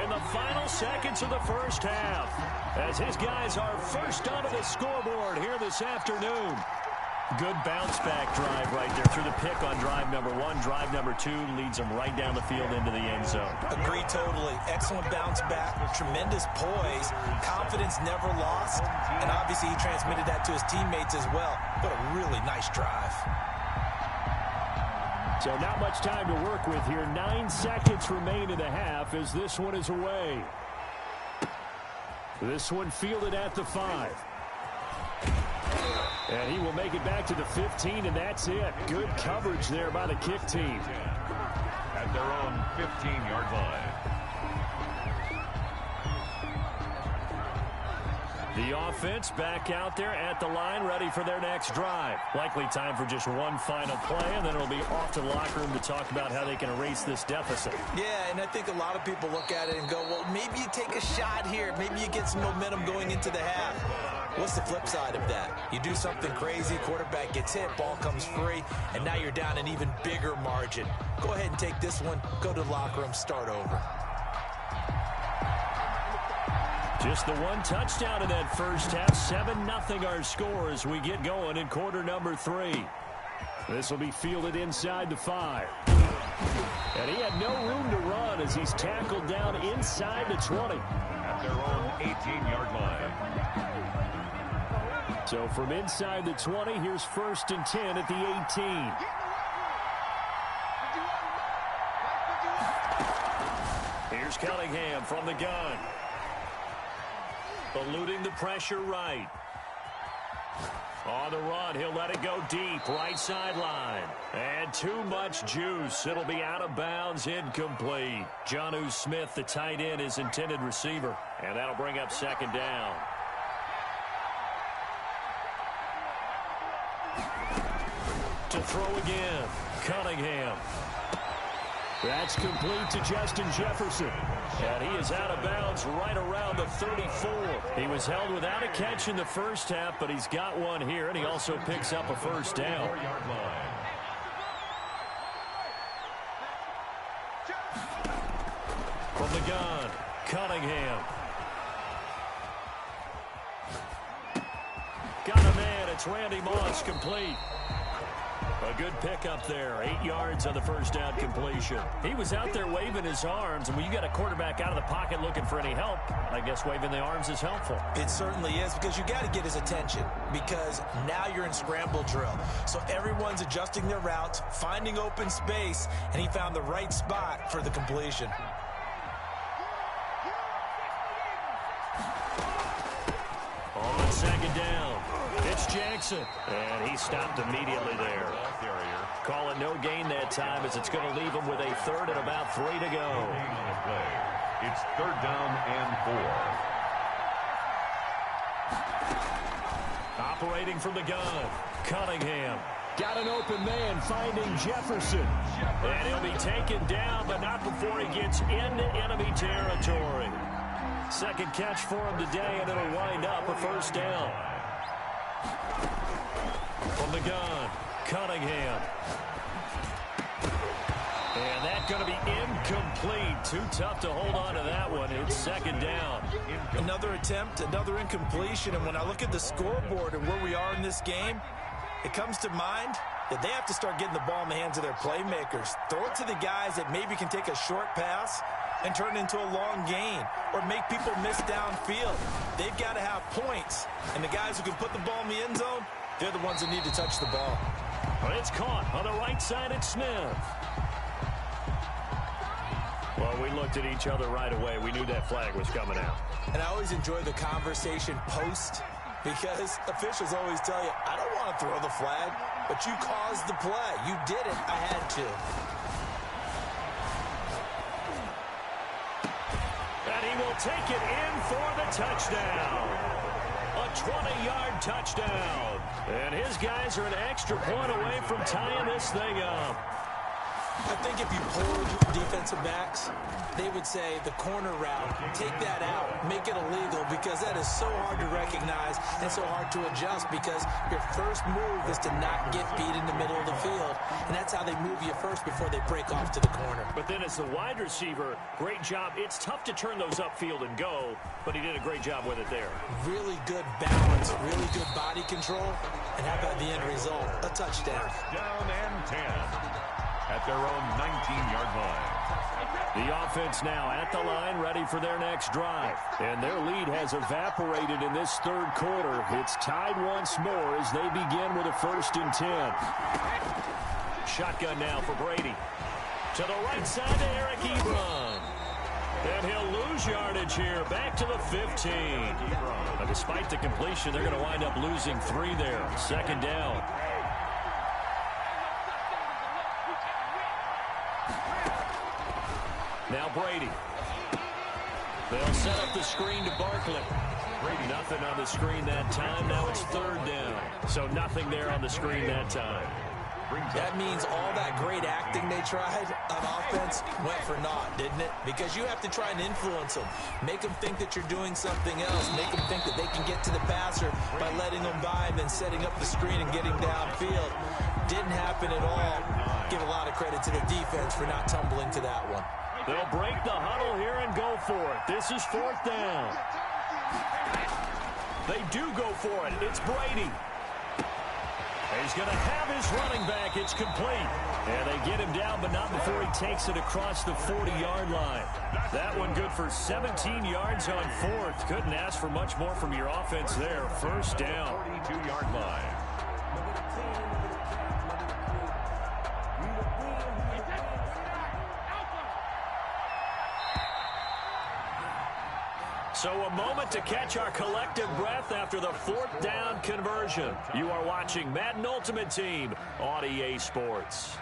in the final seconds of the first half as his guys are first onto the scoreboard here this afternoon. Good bounce-back drive right there through the pick on drive number 1. Drive number 2 leads them right down the field into the end zone. Agree totally. Excellent bounce-back, tremendous poise, confidence never lost, and obviously he transmitted that to his teammates as well. What a really nice drive. So not much time to work with here. 9 seconds remain in the half as this one is away. This one fielded at the 5. And he will make it back to the 15, and that's it. Good coverage there by the kick team. At their own 15-yard line. The offense back out there at the line, ready for their next drive. Likely time for just one final play, and then it'll be off to the locker room to talk about how they can erase this deficit. Yeah, and I think a lot of people look at it and go, well, maybe you take a shot here. Maybe you get some momentum going into the half. What's the flip side of that? You do something crazy, quarterback gets hit, ball comes free, and now you're down an even bigger margin. Go ahead and take this one, go to the locker room, start over. Just the one touchdown in that first half. 7-0 our score as we get going in quarter number 3. This will be fielded inside the 5. And he had no room to run as he's tackled down inside the 20. At their own 18-yard line. So from inside the 20, here's 1st and 10 at the 18. Here's Cunningham from the gun. Eluding the pressure right. On the run, he'll let it go deep, right sideline. And too much juice. It'll be out of bounds, incomplete. Jonnu Smith, the tight end, is intended receiver. And that'll bring up 2nd down. To throw again, Cunningham. That's complete to Justin Jefferson. And he is out of bounds right around the 34. He was held without a catch in the first half, but he's got one here, and he also picks up a 1st down. From the gun, Cunningham. Got a man, it's Randy Moss, complete. A good pickup there. 8 yards on the first down completion. He was out there waving his arms, and when you got a quarterback out of the pocket looking for any help, I guess waving the arms is helpful. It certainly is, because you got to get his attention, because now you're in scramble drill. So everyone's adjusting their routes, finding open space, and he found the right spot for the completion. On 2nd down, it's It's Jackson. And he stopped immediately there. Call it no gain that time as it's going to leave him with a third and about 3 to go. It's 3rd down and 4. Operating from the gun, Cunningham. Got an open man finding Jefferson. And he'll be taken down, but not before he gets into enemy territory. Second catch for him today, and it'll wind up a first down. From the gun, Cunningham. And that's going to be incomplete. Too tough to hold on to that one. It's second down. Another attempt, another incompletion. And when I look at the scoreboard and where we are in this game, it comes to mind that they have to start getting the ball in the hands of their playmakers. Throw it to the guys that maybe can take a short pass and turn it into a long gain or make people miss downfield. They've got to have points. And the guys who can put the ball in the end zone, they're the ones that need to touch the ball. Well, it's caught on the right side at Smith. Well, we looked at each other right away. We knew that flag was coming out. And I always enjoy the conversation post because officials always tell you, I don't want to throw the flag, but you caused the play. You did it. I had to. And he will take it in for the touchdown. A 20-yard touchdown. And his guys are an extra point away from tying this thing up. I think if you polled defensive backs, they would say the corner route, take that out, make it illegal, because that is so hard to recognize and so hard to adjust because your first move is to not get beat in the middle of the field, and that's how they move you first before they break off to the corner. But then as the wide receiver, great job. It's tough to turn those upfield and go, but he did a great job with it there. Really good balance, really good body control, and how about the end result? A touchdown. Down and 10. At their own 19-yard line. The offense now at the line, ready for their next drive. And their lead has evaporated in this third quarter. It's tied once more as they begin with a 1st and 10. Shotgun now for Brady. To the right side to Eric Ebron. And he'll lose yardage here, back to the 15. Now, despite the completion, they're going to wind up losing 3 there. Second down. Now Brady. They'll set up the screen to Barkley. Brady, nothing on the screen that time. Now it's 3rd down. So nothing there on the screen that time. That means all that great acting they tried on offense went for naught, didn't it? Because you have to try and influence them. Make them think that you're doing something else. Make them think that they can get to the passer by letting them by and then setting up the screen and getting downfield. Didn't happen at all. Give a lot of credit to the defense for not tumbling to that one. They'll break the huddle here and go for it. This is 4th down. They do go for it. It's Brady. He's going to have his running back. It's complete. And they get him down, but not before he takes it across the 40-yard line. That one good for 17 yards on 4th. Couldn't ask for much more from your offense there. 1st down. 42-yard line. So a moment to catch our collective breath after the 4th down conversion. You are watching Madden Ultimate Team on EA Sports.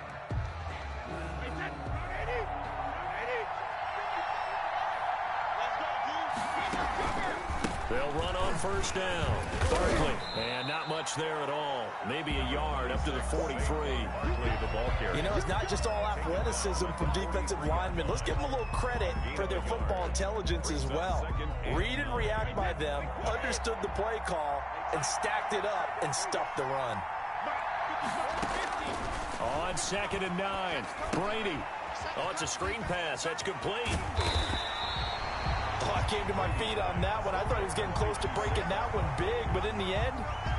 They'll run on 1st down. Barkley, and not much there at all. Maybe a yard up to the 43. The ball carrier. You know, it's not just all athleticism from defensive linemen. Let's give them a little credit for their football intelligence as well. Read and react by them, understood the play call, and stacked it up and stuffed the run. On 2nd and 9, Brady. Oh, it's a screen pass. That's complete. Oh, I came to my feet on that one. I thought he was getting close to breaking that one big, but in the end,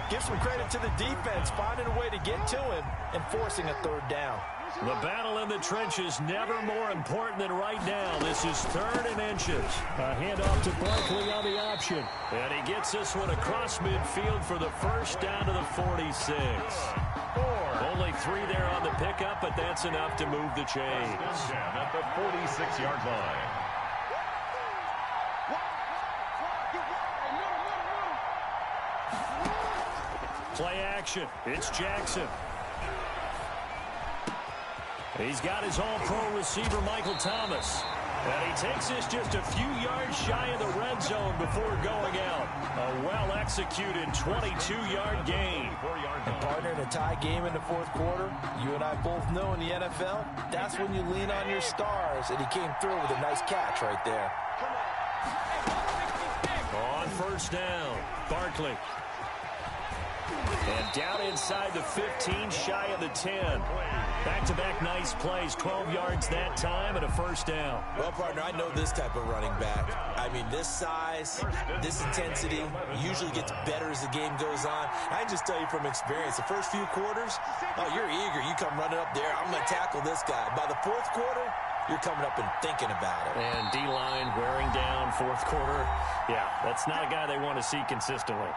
give some credit to the defense, finding a way to get to him and forcing a 3rd down. The battle in the trenches never more important than right now. This is 3rd and inches. A handoff to Barkley on the option. And he gets this one across midfield for the 1st down to the 46. Only 3 there on the pickup, but that's enough to move the chains. At the 46-yard line. Play action. It's Jackson. He's got his all-pro receiver, Michael Thomas. And he takes this just a few yards shy of the red zone before going out. A well-executed 22-yard gain. And partner, in a tie game in the fourth quarter, you and I both know in the NFL, that's when you lean on your stars. And he came through with a nice catch right there. On first down, Barkley. And down inside the 15, shy of the 10. Back-to-back nice plays, 12 yards that time and a first down. Well, partner, I know this type of running back. I mean, this size, this intensity usually gets better as the game goes on. I can just tell you from experience, the first few quarters, oh, you're eager. You come running up there, I'm going to tackle this guy. By the fourth quarter, you're coming up and thinking about it. And D-line wearing down fourth quarter. Yeah, that's not a guy they want to see consistently.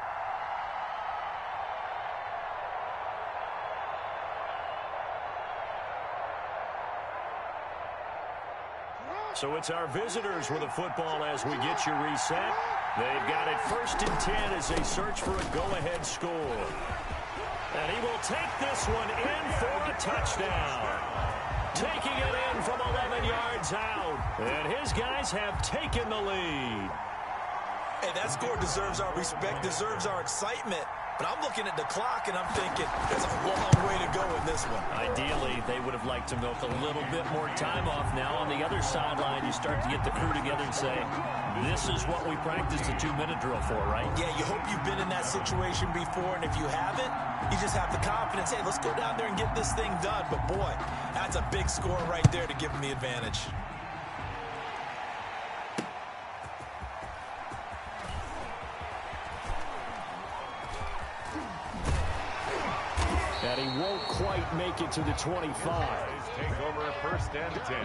So it's our visitors with the football as we get you reset. They've got it 1st and 10 as they search for a go-ahead score. And he will take this one in for a touchdown. Taking it in from 11 yards out. And his guys have taken the lead. Hey, that score deserves our respect, deserves our excitement. But I'm looking at the clock, and I'm thinking, there's a long way to go in this one. Ideally, they would have liked to milk a little bit more time off. Now, on the other sideline, you start to get the crew together and say, this is what we practiced a 2-minute drill for, right? Yeah, you hope you've been in that situation before, and if you haven't, you just have the confidence, hey, let's go down there and get this thing done. But, boy, that's a big score right there to give them the advantage. And he won't quite make it to the 25. Take over 1st and 10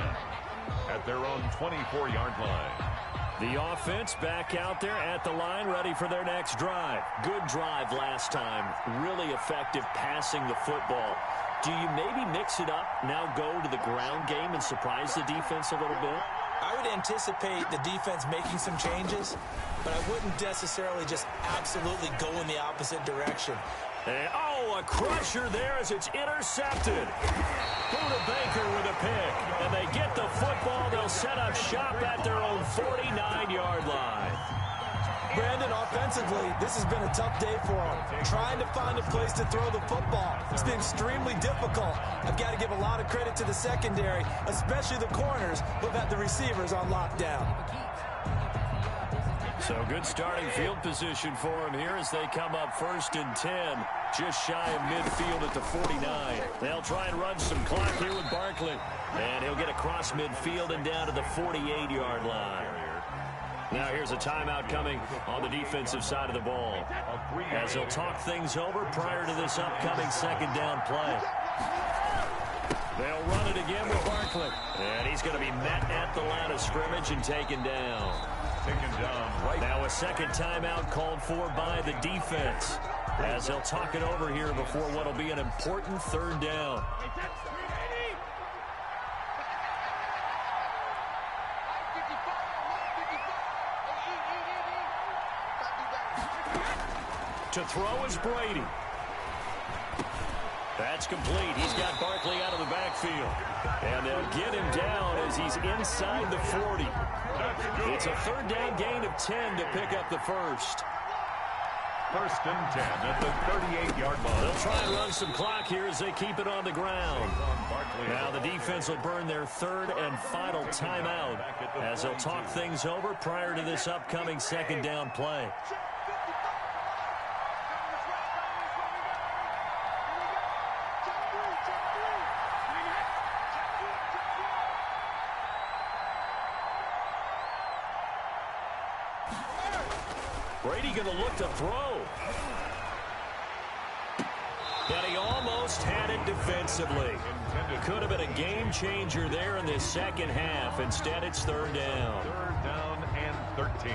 at their own 24-yard line. The offense back out there at the line, ready for their next drive. Good drive last time. Really effective passing the football. Do you maybe mix it up, now go to the ground game and surprise the defense a little bit? I would anticipate the defense making some changes, but I wouldn't necessarily just absolutely go in the opposite direction. And, oh, a crusher there as it's intercepted. Buda Baker with a pick. And they get the football. They'll set up shop at their own 49-yard line. Brandon, offensively, this has been a tough day for them. Trying to find a place to throw the football. It's been extremely difficult. I've got to give a lot of credit to the secondary, especially the corners, who've had the receivers on lockdown. So good starting field position for him here as they come up 1st and 10, just shy of midfield at the 49. They'll try and run some clock here with Barkley. And he'll get across midfield and down to the 48-yard line. Now here's a timeout coming on the defensive side of the ball as they'll talk things over prior to this upcoming 2nd down play. They'll run it again with Barkley. And he's going to be met at the line of scrimmage and taken down. Right now a 2nd timeout called for by the defense as they'll talk it over here before what will be an important 3rd down. To throw is Brady. That's complete. He's got Barkley out of the backfield. And they'll get him down as he's inside the 40. It's a 3rd down gain of 10 to pick up the 1st. 1st and 10 at the 38-yard line. They'll try and run some clock here as they keep it on the ground. Now the defense will burn their 3rd and final timeout as they'll talk things over prior to this upcoming 2nd down play. Brady going to look to throw. And he almost had it defensively. Could have been a game changer there in this 2nd half. Instead, it's 3rd down. 3rd down and 13.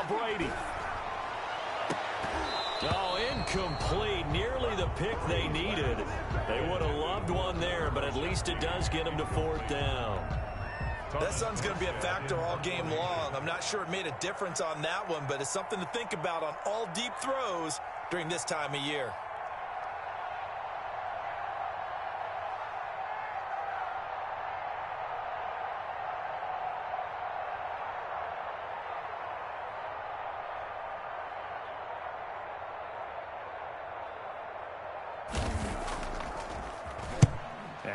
Brady. Oh, incomplete. Nearly the pick they needed. They would have loved one there, but at least it does get them to 4th down. That sun's going to be a factor all game long. I'm not sure it made a difference on that one, but it's something to think about on all deep throws during this time of year.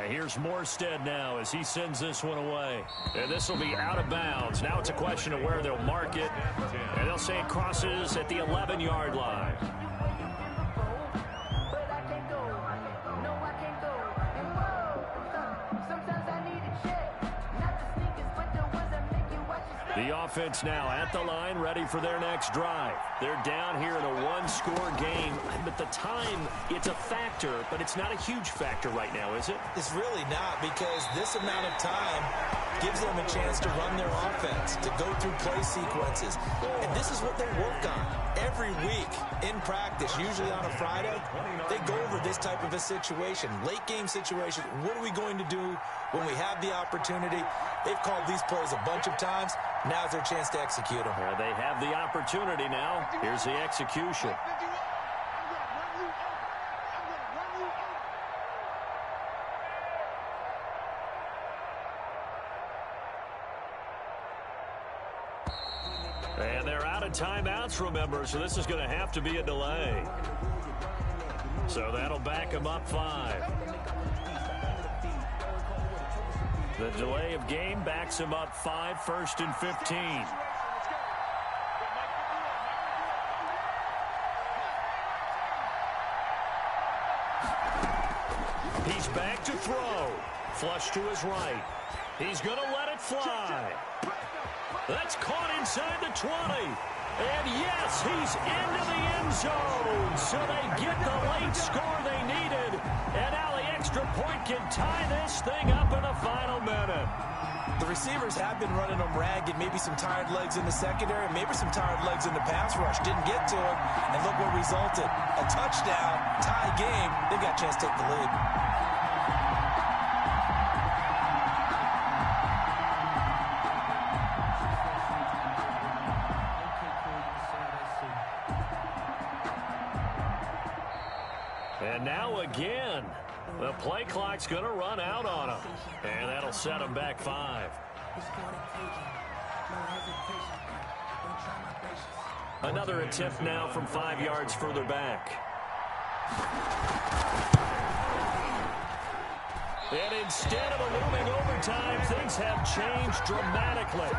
Here's Morstead now as he sends this one away. And this will be out of bounds. Now it's a question of where they'll mark it. And they'll say it crosses at the 11-yard line. The offense now at the line, ready for their next drive. They're down here in a one-score game. But the time, it's a factor, but it's not a huge factor right now, is it? It's really not, because this amount of time gives them a chance to run their offense, to go through play sequences. And this is what they work on every week in practice, usually on a Friday. They go over this type of a situation, late game situation. What are we going to do when we have the opportunity? They've called these plays a bunch of times. Now's their chance to execute them. Well, they have the opportunity now. Here's the execution. And they're out of timeouts, remember, so this is going to have to be a delay. So that'll back them up 5. The delay of game backs him up 5, 1st and 15. He's back to throw. Flush to his right. He's going to let it fly. That's caught inside the 20. And yes, he's into the end zone. So they get the late score they needed. And now the extra point can tie this thing up in the final minute. The receivers have been running them ragged. Maybe some tired legs in the secondary, maybe some tired legs in the pass rush. Didn't get to him. And look what resulted. A touchdown, tie game. They've got a chance to take the lead. And now again, the play clock's going to run out on him. And that'll set him back 5. Another attempt now from 5 yards further back. And instead of a looming overtime, things have changed dramatically.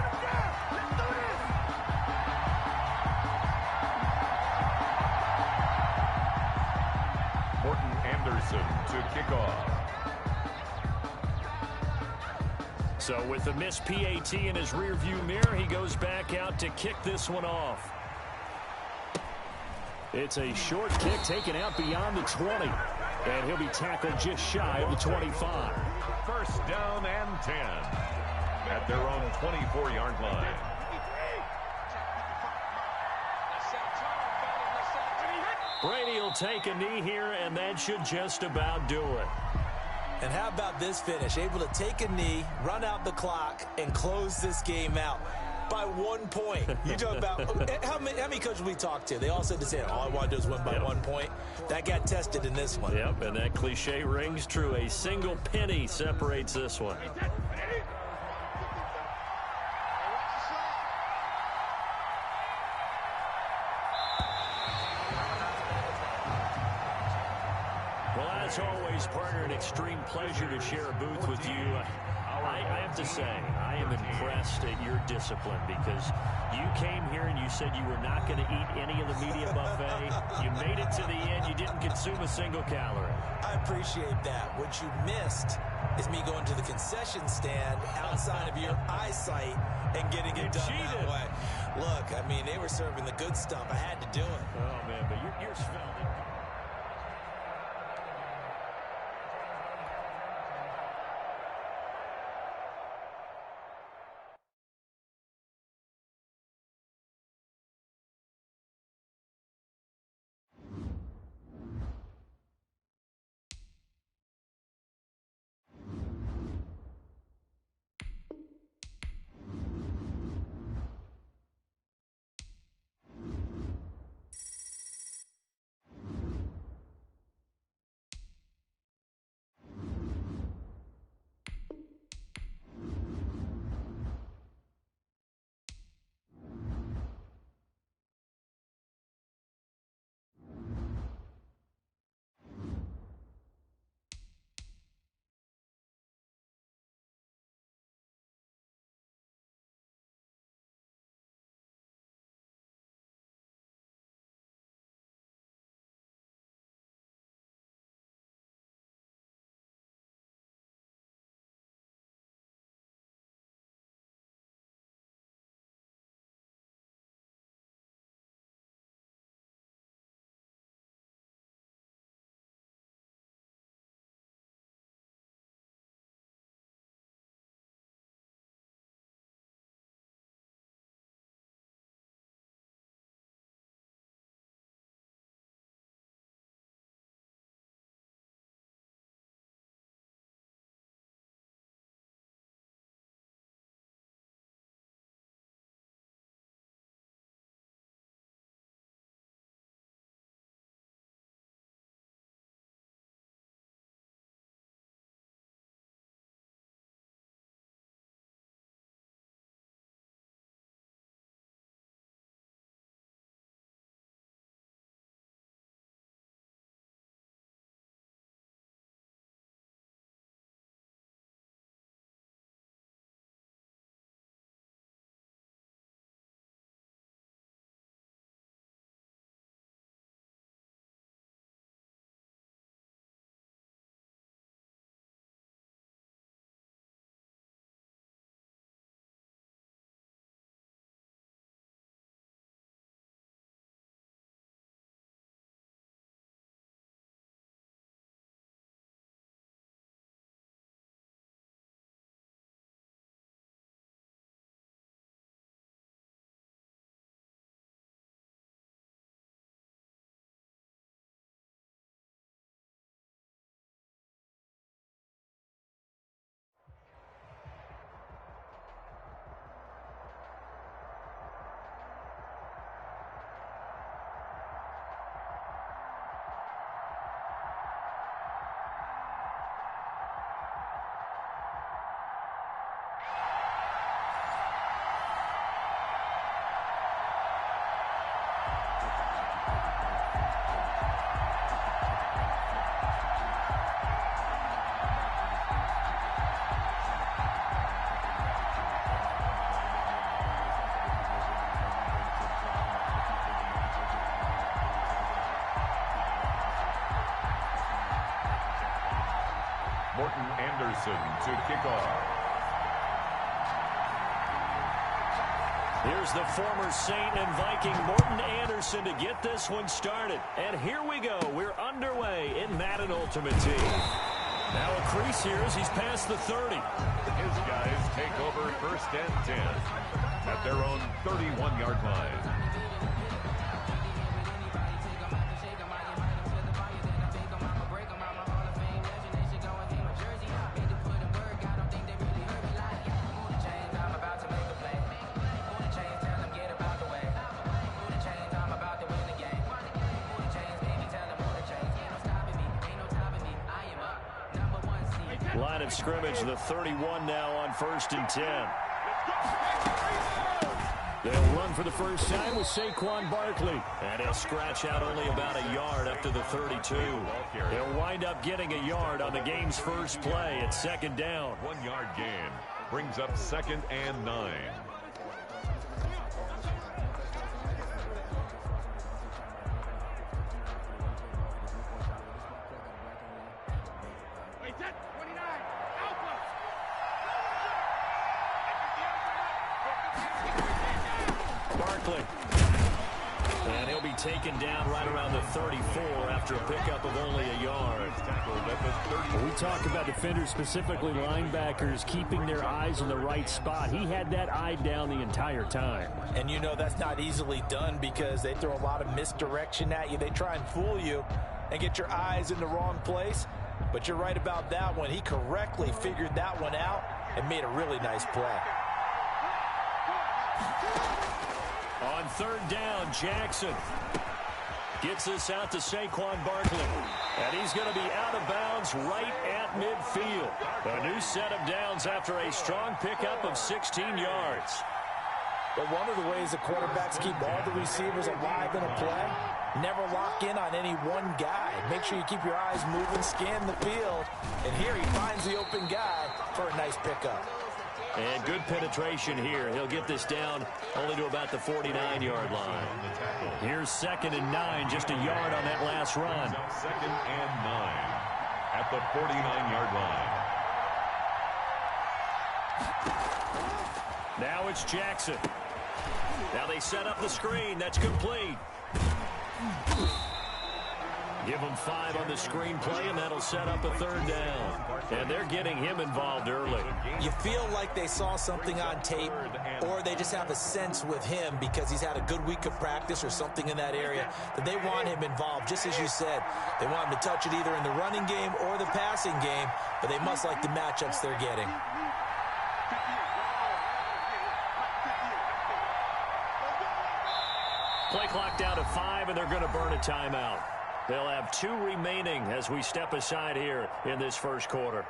To kick off. So with the missed PAT in his rearview mirror, he goes back out to kick this one off. It's a short kick taken out beyond the 20. And he'll be tackled just shy of the 25. 1st down and 10 at their own 24-yard line. Brady will take a knee here, and that should just about do it. And how about this finish? Able to take a knee, run out the clock, and close this game out by 1 point. You talk about how many coaches we talked to? They all said the same. All I want to do is win by 1 point. That got tested in this one. Yep, and that cliche rings true. A single penny separates this one. As always, partner, an extreme pleasure to share a booth with you. I have to say, I am impressed at your discipline, because you came here and you said you were not going to eat any of the media buffet. You made it to the end. You didn't consume a single calorie. I appreciate that. What you missed is me going to the concession stand outside of your eyesight and getting it done that way. Look, I mean, they were serving the good stuff. I had to do it. Oh, man, but you're smelling. Morton Anderson to kick off. Here's the former Saint and Viking Morton Anderson to get this one started. And here we go. We're underway in Madden Ultimate Team. Now a crease here as he's past the 30. His guys take over 1st and 10 at their own 31-yard line. Line of scrimmage, the 31 now on 1st and 10. They'll run for the first time with Saquon Barkley. And he'll scratch out only about a yard up to the 32. He'll wind up getting a yard on the game's first play at 2nd down. 1-yard gain brings up 2nd and 9. And he'll be taken down right around the 34 after a pickup of only a yard. We talk about defenders, specifically linebackers, keeping their eyes in the right spot. He had that eye down the entire time. And you know that's not easily done because they throw a lot of misdirection at you. They try and fool you and get your eyes in the wrong place. But you're right about that one. He correctly figured that one out and made a really nice play. On 3rd down, Jackson gets this out to Saquon Barkley. And he's going to be out of bounds right at midfield. A new set of downs after a strong pickup of 16 yards. But one of the ways the quarterbacks keep all the receivers alive in a play, never lock in on any one guy. Make sure you keep your eyes moving, scan the field. And here he finds the open guy for a nice pickup. And good penetration here. He'll get this down only to about the 49-yard line. Here's 2nd and 9, just a yard on that last run. 2nd and 9 at the 49-yard line. Now it's Jackson. Now they set up the screen. That's complete. Give him 5 on the screen play, and that'll set up a 3rd down. And they're getting him involved early. You feel like they saw something on tape, or they just have a sense with him because he's had a good week of practice or something in that area that they want him involved. Just as you said, they want him to touch it either in the running game or the passing game, but they must like the matchups they're getting. Play clock down to 5, and they're going to burn a timeout. They'll have 2 remaining as we step aside here in this first quarter.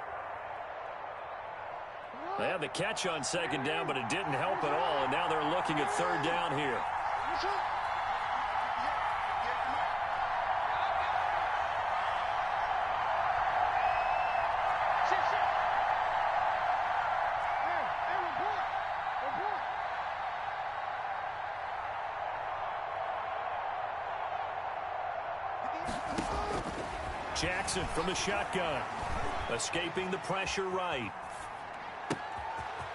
They had the catch on 2nd down, but it didn't help at all, and now they're looking at 3rd down here. Jackson from the shotgun, escaping the pressure right.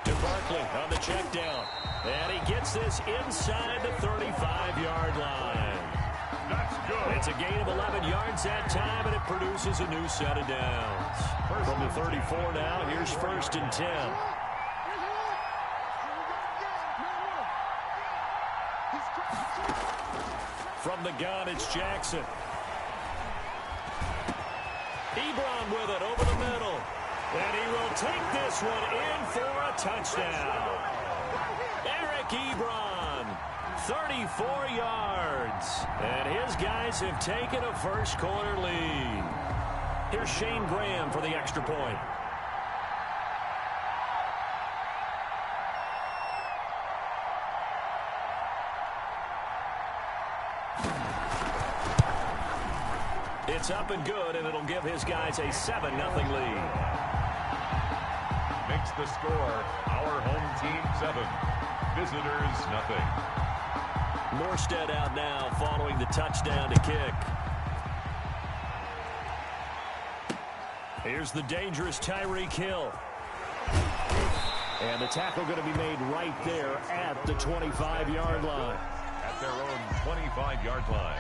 To Barkley on the check down. And he gets this inside the 35-yard line. That's good. It's a gain of 11 yards that time, and it produces a new set of downs. From the 34 now, here's 1st and 10. From the gun, it's Jackson. Ebron with it over the middle. And he will take this one in for a touchdown. Eric Ebron, 34 yards. And his guys have taken a first quarter lead. Here's Shane Graham for the extra point. It's up and good, and it'll give his guys a 7-0 lead. Makes the score our home team 7, visitors nothing. Morstead out now following the touchdown to kick. Here's the dangerous Tyreek Hill. And the tackle going to be made right there at the 25-yard line. At their own 25-yard line.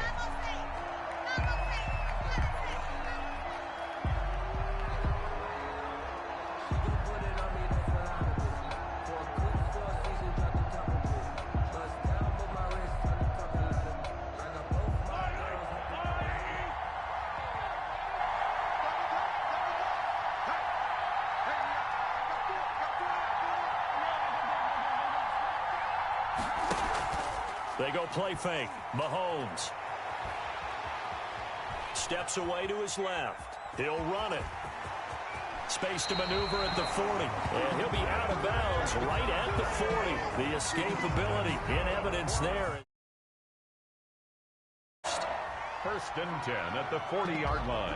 They go play fake. Mahomes steps away to his left. He'll run it. Space to maneuver at the 40. And he'll be out of bounds right at the 40. The escapability in evidence there. First and 10 at the 40-yard line.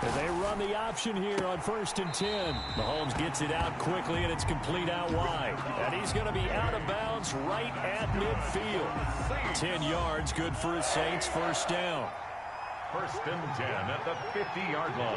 And they run the option here on first and 10. Mahomes gets it out quickly, and it's complete out wide. And he's going to be out of bounds right at midfield. 10 yards, good for his Saints, first down. First and 10 at the 50-yard line.